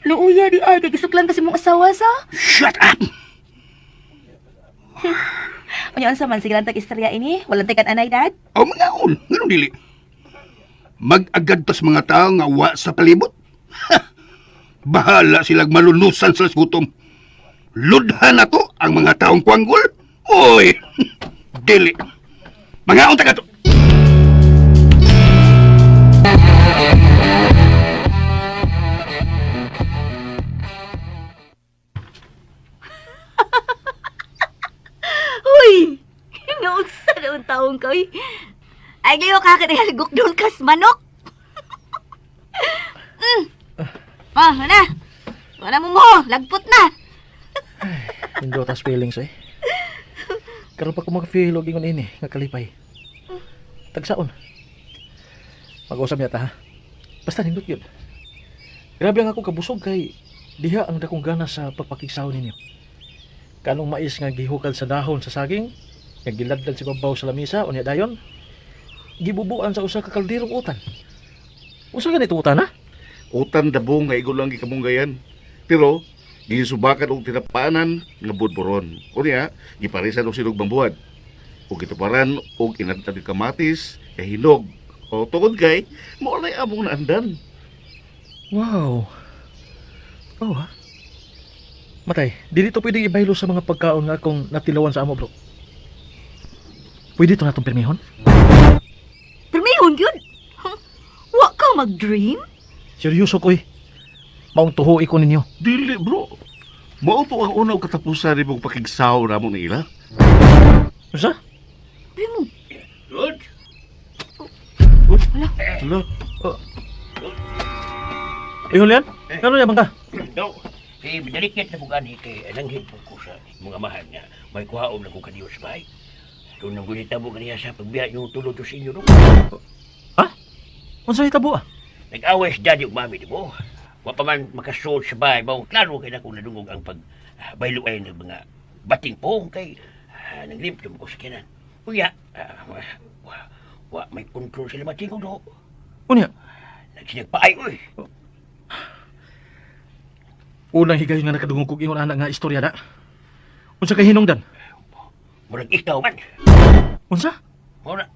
Luuya di ay, kay gusto lang kasi mong asawa sa. Shut up! Unyaan sa man, sige lang istorya ini. Walang tekan anay, Dad. O mga on, ganun dili. Mag-agad tas mga tao nga wa sa palibot. Ha! Bahala silang malulusan sa gutom. Ludhan na to ang mga taong kwanggol. Oy! Dili. Mga on taga to. Uy! Naunsa na ang taong ka, uy. Ay, ngayon kakinaligok doon kas manok. Ano? Wala mo mo, lagpot na. Hindi tas feelings eh. Karon pa ko mag-feel og ingon ini, nga kalipay. Tagsaon. Mag-usap niya ta ha. Basta nindot yun. Grabe ang ako kabusog kay diha ang dakong gana sa pagpakigsaw ninyo. Kanong mais nga gihukad sa dahon sa saging, nga giladlad sa babaw sa lamisa unya dayon, gibubuan sa usa ka kalderong utan. Usa ganito utan ha? Utan dabong nga igo lang gikamunggayan. Pero gisubakan og tinapanan nga budboron. Unya, giparisan og sinog bambuad. Ug gituparan og inadtad nga kamatis, kay hinog. O tungod kay mo lay among naandan. Wow. Oh ha? Matay, di dito pwedeng ibaylo sa mga pagkaon nga akong natilawan sa amo, bro. Pwede ito natong permihon? Permihon yun. Wa ka mag-dream? Seryoso ko eh. Maong tuhoy ko ninyo. Dili, bro. Mao to ang una og katapusan ni mong pakigsaw namong ni ila. Ano sa? Primo, Good. Hala. Julian? Ano yaman ka? No. Kay binalikit na kong ani kay nanghid po ko sa mga mahal nga may kuhaom na kong kaniyos bahay. Doon nang gunita mo ganiya sa pagbiya yung tulog to sa inyo no. Ha? Unsa hitabo ah? Nag-away si daddy ug mami di mo. Wa pa man makasold sa bahay ba klaro kay na kung nadungog ang pag baylo ay ng mga bating pong kay naglimpyo mo ko sa kinan. Uya, wa may kontrol sila bating ko do. Unya? Nagsinagpaay oy. Unang higay nga nakadungog kog ingon anak nga istorya da. Unsa kay hinungdan? Murag ikaw man. Unsa? Mura,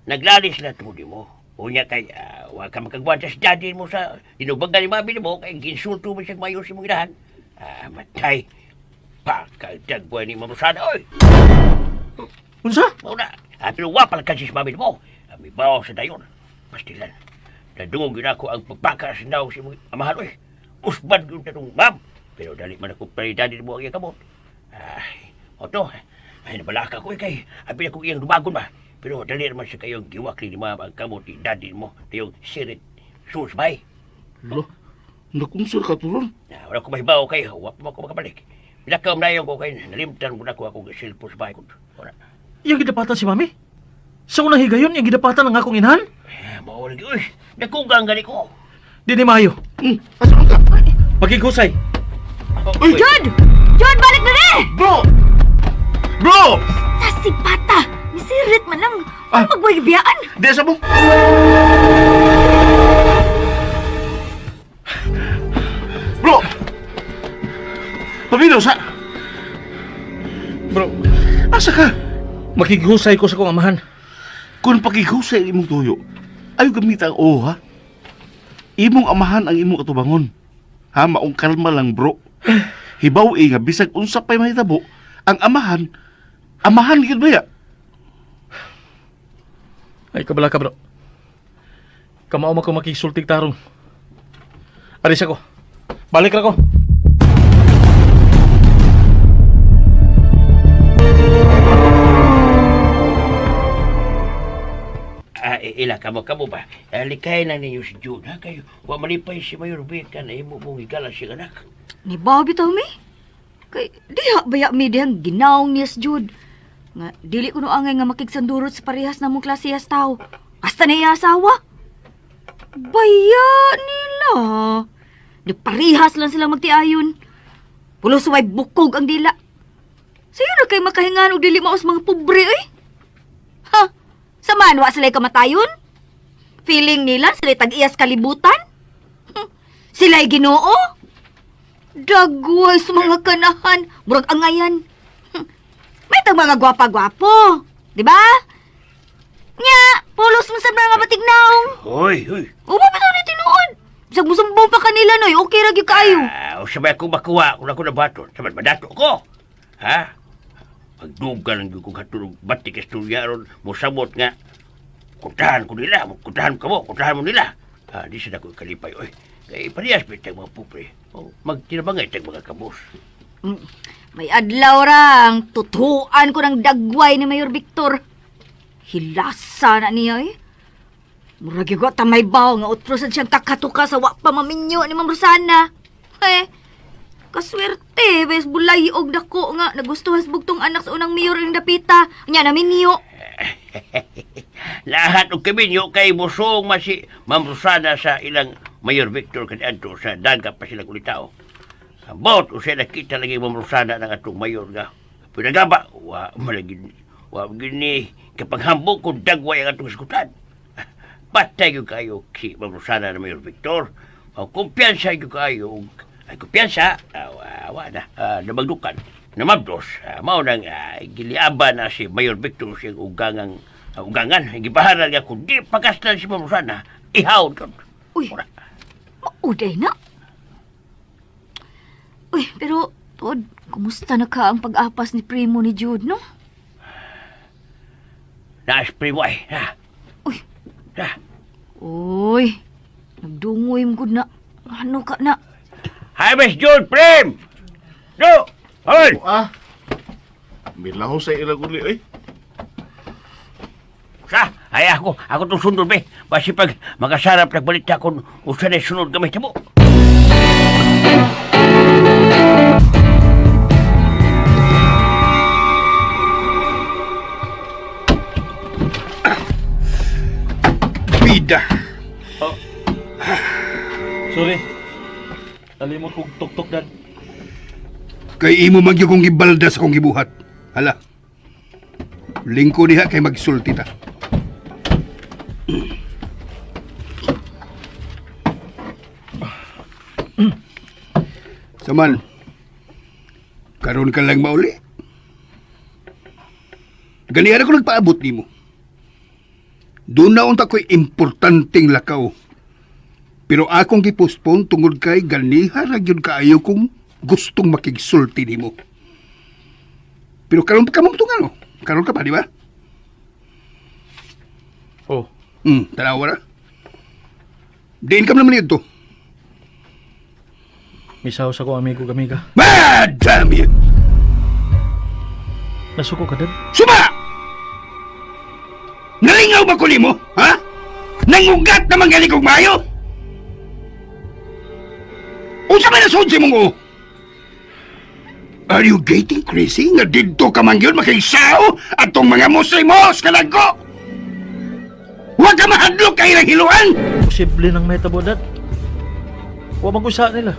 naglalis na tuli mo. Unya kay, wa ka makagbuwan sa daddy mo sa inubagan ni mami mo, kay ginsulto mo siya mayo si mong inahan. Matay. Pakagdagbuwan ni Marusada, oy. Unsa? Mura, pero wa pala kasi si mami mo. May bawa sa dayon. Pastilan. Nadungog yun ako ang pagpakas daw si mong amahan, oy. Usbad yun na itong ma'am. Pero dali man ako pala daddy mo ang iyang kamot. Oto, ay nabalaka ko kay. Abi ako iyang lumagon ba. Pero dali naman siya kayong giwakli ni ma'am ang kamot ni daddy mo. Tayong sirit susbay. Hala. Nakunsur ka turon. Wala ko mahibaw kay. Wala pa ako makabalik. Pinakaw na yung ko kay. Nalimtan mo na ko akong silpos ba. Wala. Yung gidapatan si mami? Sa unang higayon, yung gidapatan ng akong inhan? Mawala gi. Uy, nakugang gani ko. Di ni Mayo. Asan ka? Pagkigusay. Uy! Jod! Jod, balik na rin! Bro! Bro! Sa si Pata! Misirit man lang. Magwagibiyaan. Di sa mo? Bro! Pabino sa... Bro, Asa ka? makigusay ko sa kong amahan. Kung pakihusay imong tuyo, ayaw gamit ang o, ha? Imong amahan ang imong katubangon. Ha, maong kalma lang, bro. Hibaw nga, bisag unsa pa'y mahitabo, ang amahan yun ba ya? Ay, kabala ka, bro. Kamao man ko makisultig tarong. Aris ako. Balik ra ko. Ila kamo ba? Likay na ninyo si June, ha? Kayo, wa malipay si Mayor Beka na imo mong igala si anak. Ni Bobby to mi? Kay diha baya mi dihang ginaong niya si Jud. Nga dili ko no angay nga makigsandurot sa parehas namong klasehas tao. Hasta na iya asawa. Baya nila. Di parehas lang sila magtiayon. Pulo suway bukog ang dila. Sayo na kay makahingan og dili maos mga pobre ay. Ha? Saman wa sila kamatayon? feeling nila sila tag-iyas kalibutan? Sila'y Ginoo? Dagway sa mga kanahan, murag angayan. May tag mga gwapa-gwapo, di ba? Nya, pulos mo sa mga batignaong. Hoy, hoy. Uba pa ito ni tinuod. Bisag musumbong pa kanila, noy. Okay ra gyud kaayo. Sabay ako makuha kung ako na baton. Sabay madato ko. Ha? Pagdum ka lang yung kung hatulog batik istorya ron mo sabot nga. Kuntahan ko nila. Kuntahan mo nila. Di sila ko kalipay. Oy, kay parehas bitag mga pupre. Magtinabangay tag mga kabos. May adlaw rang tutuan ko ng dagway ni Mayor Victor. Hilasa na niya eh. Murag yung tamay baw nga utrosan siyang kakatuka sa wak pamaminyo ni Ma'am Rosana. Kaswerte, bes bulayog dako nga nagustuhan sa bugtong anak sa unang mayor yung dapita. Nya na minyo. Lahat og kaminyo kay busong masi Ma'am Rosana sa ilang Mayor Victor kadto sa dagat pa sila kulitao. About usay nakita lagi Ma'am Rosana ng atong mayor nga. Pinagaba wa malagi wa gini kapag hambog ko dagway ang atong skutan. Patay yung kayo si Ma'am Rosana na Mayor Victor. Kumpiyansa yung kayo. Ay kumpiyansa. Awa na. Namagdukan. Namabdos. Mao nang giliaba na si Mayor Victor siyang ugangan. Gibaharan nga kung di pagkastan si Ma'am Rosana, ihaw doon. Uy, mauday na. Uy, pero, Todd, kumusta na ka ang pag-apas ni Primo ni Jude, no? Naas primo ay. Uy. Ha? Uy, nagdungoy mo gud na. Ano ka na? Hi, Miss Jude, Prim! No! Hol! Milaho sa ilang uli, eh. Sa, ay ako itong sundol, be. Basi pag makasarap nagbalita kung usan ay sunod kami tamo. Bida. Sorry. Nalimot kong tuk-tuk, Dad. Kay imo magyo kong gibalda sa kong gibuhat. Hala. Lingko diha kay magsulti ta. Saman. Karon ka lang mauli. Ganihan ako nagpaabot nimo. Doon na unta ko'y importanteng lakaw. Pero akong gipospon tungod kay ganiha ra gyud kaayo kong gustong makigsulti nimo. Pero karon pa ka mo ano? Karon ka pa, di ba? Oh. Tanawa na. Diin ka naman ito. Misaw sa ko, amigo gamiga. Madam yun! Nasuko ka, Dad? Suma! Nalingaw ba ko nimo? Ha? Nangugat naman galing kong mayo? Unsa man nasud si mong o? Are you getting crazy nga didto ka man yun makigsao atong mga muslimos kalago? Huwag ka mahadlok kay ilang hiluan! Posible nang mahitabo, Dad. Huwag mag-usa nila.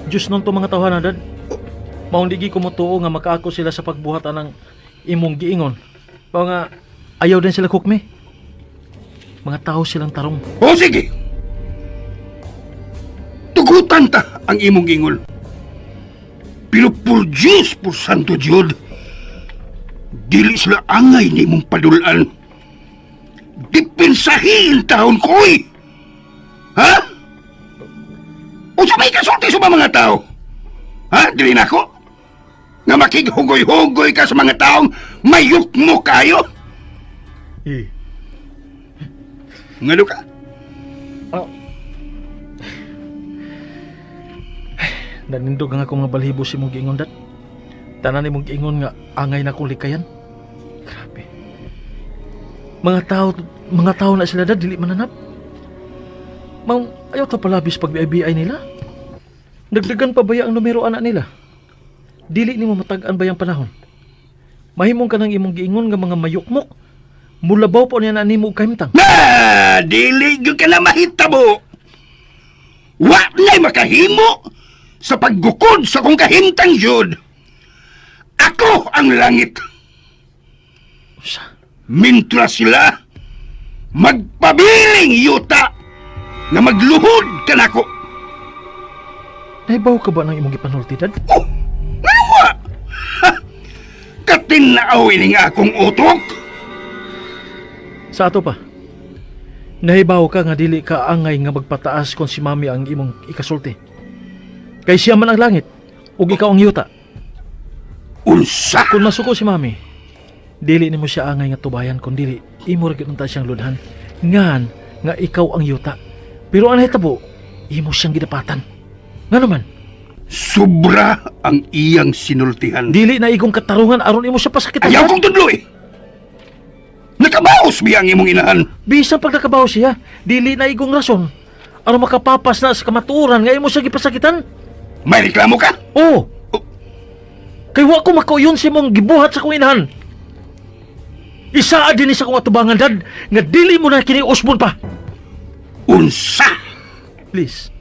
Diyos nung to mga tawhanan, Dad. Maong ligi kumutuo nga makaako sila sa pagbuhatan ng imong giingon. Pao nga, ayaw din sila kukmi. Mga tao silang tarong. O sige! Tugutan ta ang imong ingon. Pero por Diyos, por Santo Diyod, dili sila angay ni imong padulaan. Dipensahin taon ko'y! Ha? O sa may kasulti sa mga tao? Ha? Dili na ko? Nga makighugoy-hugoy ka sa mga taong mayuk mo kayo? Ngano ka? Nanindog nga akong nabalhibo si mong giingon, Dad. Tanan ni mong giingon nga angay na kong likayan. Grabe. Mga tao na sila, Dad, dili mananap. Mang, ayaw ta palabis pag BI nila. Dagdagan pa baya ang numero anak nila. Dili ni mo matag-an bayang panahon. Mahimong ka ng imong giingon nga mga mayukmok. Mulabaw po niya na nimo kahimtang. Dili gyud ka na mahitabo. Wa na'y makahimo sa paggukod sa kong kahimtang yun. Ako ang langit. Usa. Mintras sila magpabiling yuta nga magluhod ka nako. Nahibaw ka ba ng imong gipanulti, Dad? Oh, nawa! Ha! Katinaawin nga akong utok. Sa ato pa. Nahibaw ka nga dili ka angay nga magpataas kung si Mami ang imong ikasulti. Kay siya man ang langit, ug ikaw ang yuta. Unsa? Kung masuko si Mami, dili nimo siya angay nga tubayan kung dili imo ra gyud unta siyang ludhan. Ngan nga ikaw ang yuta. Pero ang hitabo, imo siyang gidapatan. Nga naman, Sobra ang iyang sinultihan. dili na igong katarungan aron imo siya pasakitan. Ayaw kong tudloy. Nakabaos biya ang imong inahan. Bisan pag nakabaw siya, dili na igong rason aron makapapas na sa kamaturan nga imo siya gipasakitan. May reklamo ka? Oo. Kay wa ko makauyon si mong gibuhat sa kong inahan. Isaa din sa kong atubangan, Dad, nga dili mo na kini usbon pa. Unsa? Please.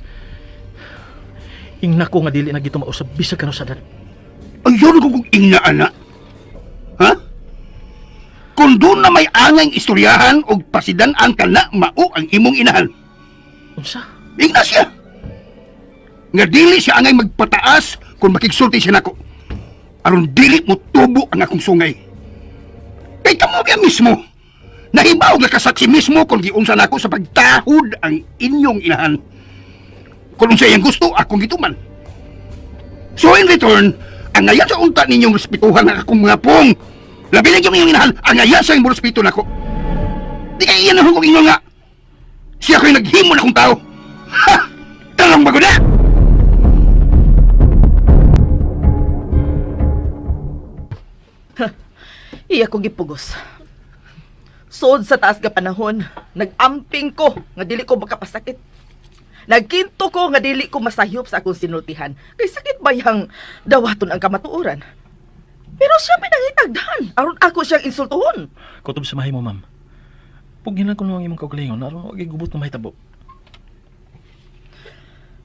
Ingna ko nga dili na gito mausab bisag kano sa Dad. Ayaw ko kong ingna, ana. Ha? Kung doon na may angay istoryahan o pasidan-an ka na mao ang imong inahan. Unsa? Ingna siya. Nga dili siya angay magpataas kung makigsulti siya nako. Aron dili mo tubo ang akong sungay. Kay kamo kaya mismo. Nahibaw nga kasaksi mismo kung giunsa nako sa pagtahod ang inyong inahan. Kung unsa iyang gusto, akong gituman. So in return, ang ngayon sa unta ninyong respetuhan ang akong mga pong. Labi lang yung inyong inahan, ang ngayon sa inyong respeto nako. Di kayo iyan na kong inyo nga. Siya ko'y naghimo na akong tao. Ha! Talang bago na! Iya ko gipugos. Sod sa taas nga panahon, nagamping ko nga dili ko makapasakit. Nagkinto ko nga dili ko masayop sa akong sinultihan. Kay sakit bayang dawaton ang kamatuoran. Pero siya pinangitagdahan. Aron ako siyang insultuhon. Kutob sa mahi mo, ma'am. Pugin lang ko nung imong kaugalingon aron wag gubot ng mahitabo.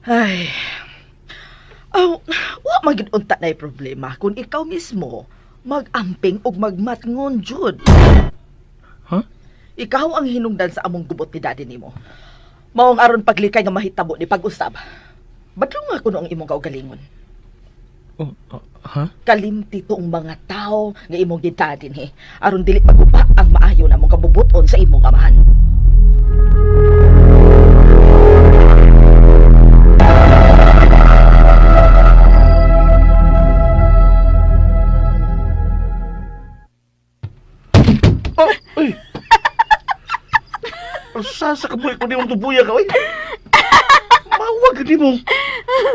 Ay. Oh, wa magid unta na problema kung ikaw mismo magamping ug magmatngon jud. Ha? Ikaw ang hinungdan sa among gubot ni daddy nimo. Maong aron paglikay nga mahitabo ni pag-usab. Badlong ako no ang imong kaugalingon. Oh, ha? Kalimti toong mga tao nga imong gidadin he. Aron dili maguba ang maayo na mong kabubuton sa imong amahan. Oh, uy! Asa sa kabuhi ko di mong tubuya ka, uy! Mawag di mo!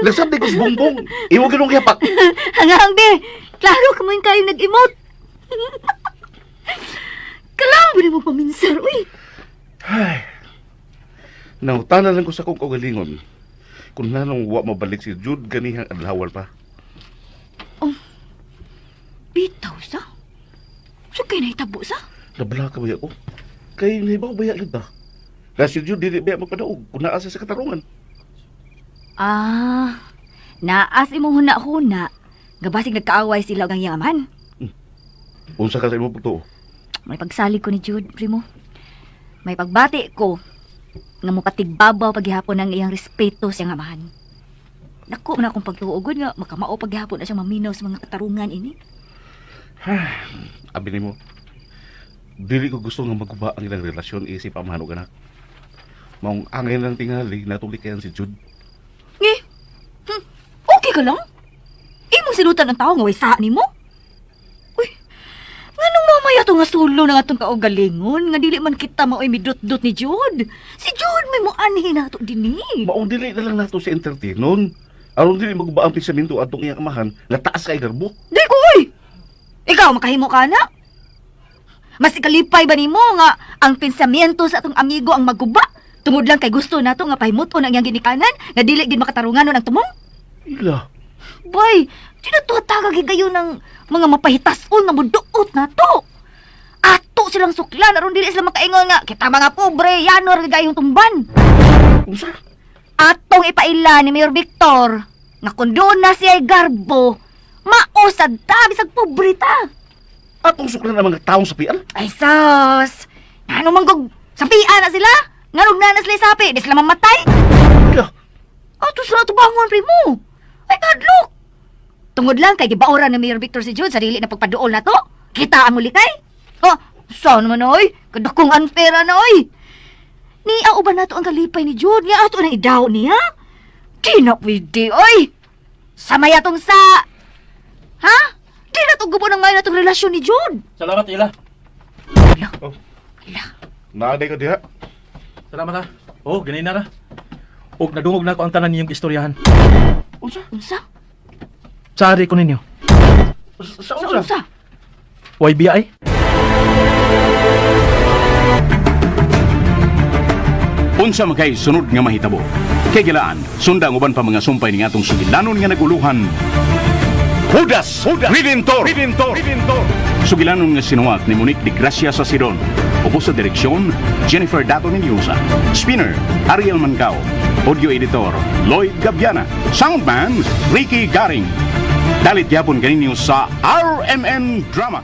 Lasab di ko sa bongbong! Iwag ganong yapak! Hangang be, klaro ka mo yung kayo nag-emote. Kailangan mo na mo paminsar, uy. Ay! Nautanan lang ko sa kong kaugalingon. Kung nanong wa mabalik si Jude ganihang adlawal pa. Bitaw sa? So kayo nahitabo sa? Nabala ka ba ako? Kay nahibaw ba yun ta? Na si Jude di ba magpadaog kung naasa sa katarungan. Ah, naas imong huna-huna. Gabasig nagkaaway sila ang iyang amahan. Unsa ka sa imong pagtuo? May pagsalig ko ni Jude, primo. May pagbati ko nga mukatigbabaw paghihapon ng iyang respeto sa iyang amahan. Naku man akong pagtuugod nga makamao paghihapon na siyang maminaw sa mga katarungan ini. Abi nimo. Dili ko gusto nga maguba ang ilang relasyon isip amahan og anak. Maong angin lang tingali natulik kayan si Jude. Okay ka lang? Imong sinutan ang tao nga way sa nimo? Uy, nganong mamaya to nga sulo na nga itong kaugalingon nga dili man kita maoy midot-dot ni Jude. Si Jude may mo anhin na ito din eh. Maong dili na lang nato si entertainon. Aron dili maguba ang pisamento atong iyang amahan nga taas kay garbo. Di ko uy! Ikaw makahimo ka na? Mas ikalipay ba nimo nga ang pensamiento sa atong amigo ang maguba? Tungod lang kay gusto nato nga pahimuton ang iyang ginikanan nga dili gid makatarunganon ang tumong? Ila. Boy, tinatutagag kayo ng mga mapahitason nga muduot na to. Ato silang suklan, aron dili sila makaingon nga, kita mga pobre, yanor gayong tumban. Unsa? Atong ipaila ni Mayor Victor, nga kung doon na siya garbo, mausad ta, bisag pobre ta. Atong suklan ang mga taong sa pian? Ay sus, ano manggog Sapian na sila. Nganong na na sila sapi. Di sila mamatay. Ato sila ito bangon, primo. Ay, kadlok. Tungod lang kay gibaoran ni Mayor Victor si Jude sa dili na pagpaduol na to. Kita ang muli kay. Saan naman, oy? Kadakong unfair na, oy. Ni ba na to ang kalipay ni Jude? Nga ato na idaw niya? Di na pwede, oy. Samaya tong sa... Ha? Di na to gubo ng ngayon na tong relasyon ni Jude. Salamat, Ila. Naaday ka diha. Salamat ha. Oh, ganun na ra. Og nadungog na ako ang tanan niyong istoryahan. Unsa? Sari ko ninyo. Sa Unsa? YBI? Unsa makay sunod nga mahitabo. Kay gilaan, sundang uban pa mga sumpay ni atong sugilanon nga naguluhan. Judas Redentor. Sugilanon nga sinuwat ni Monique de Gracia sa Sidon. Upo sa direksyon, Jennifer Dato Mendoza. Spinner, Ariel Mancao. Audio editor, Lloyd Gabiana. Soundman, Ricky Garing. Dalit yapon kaninyo sa RMN Drama.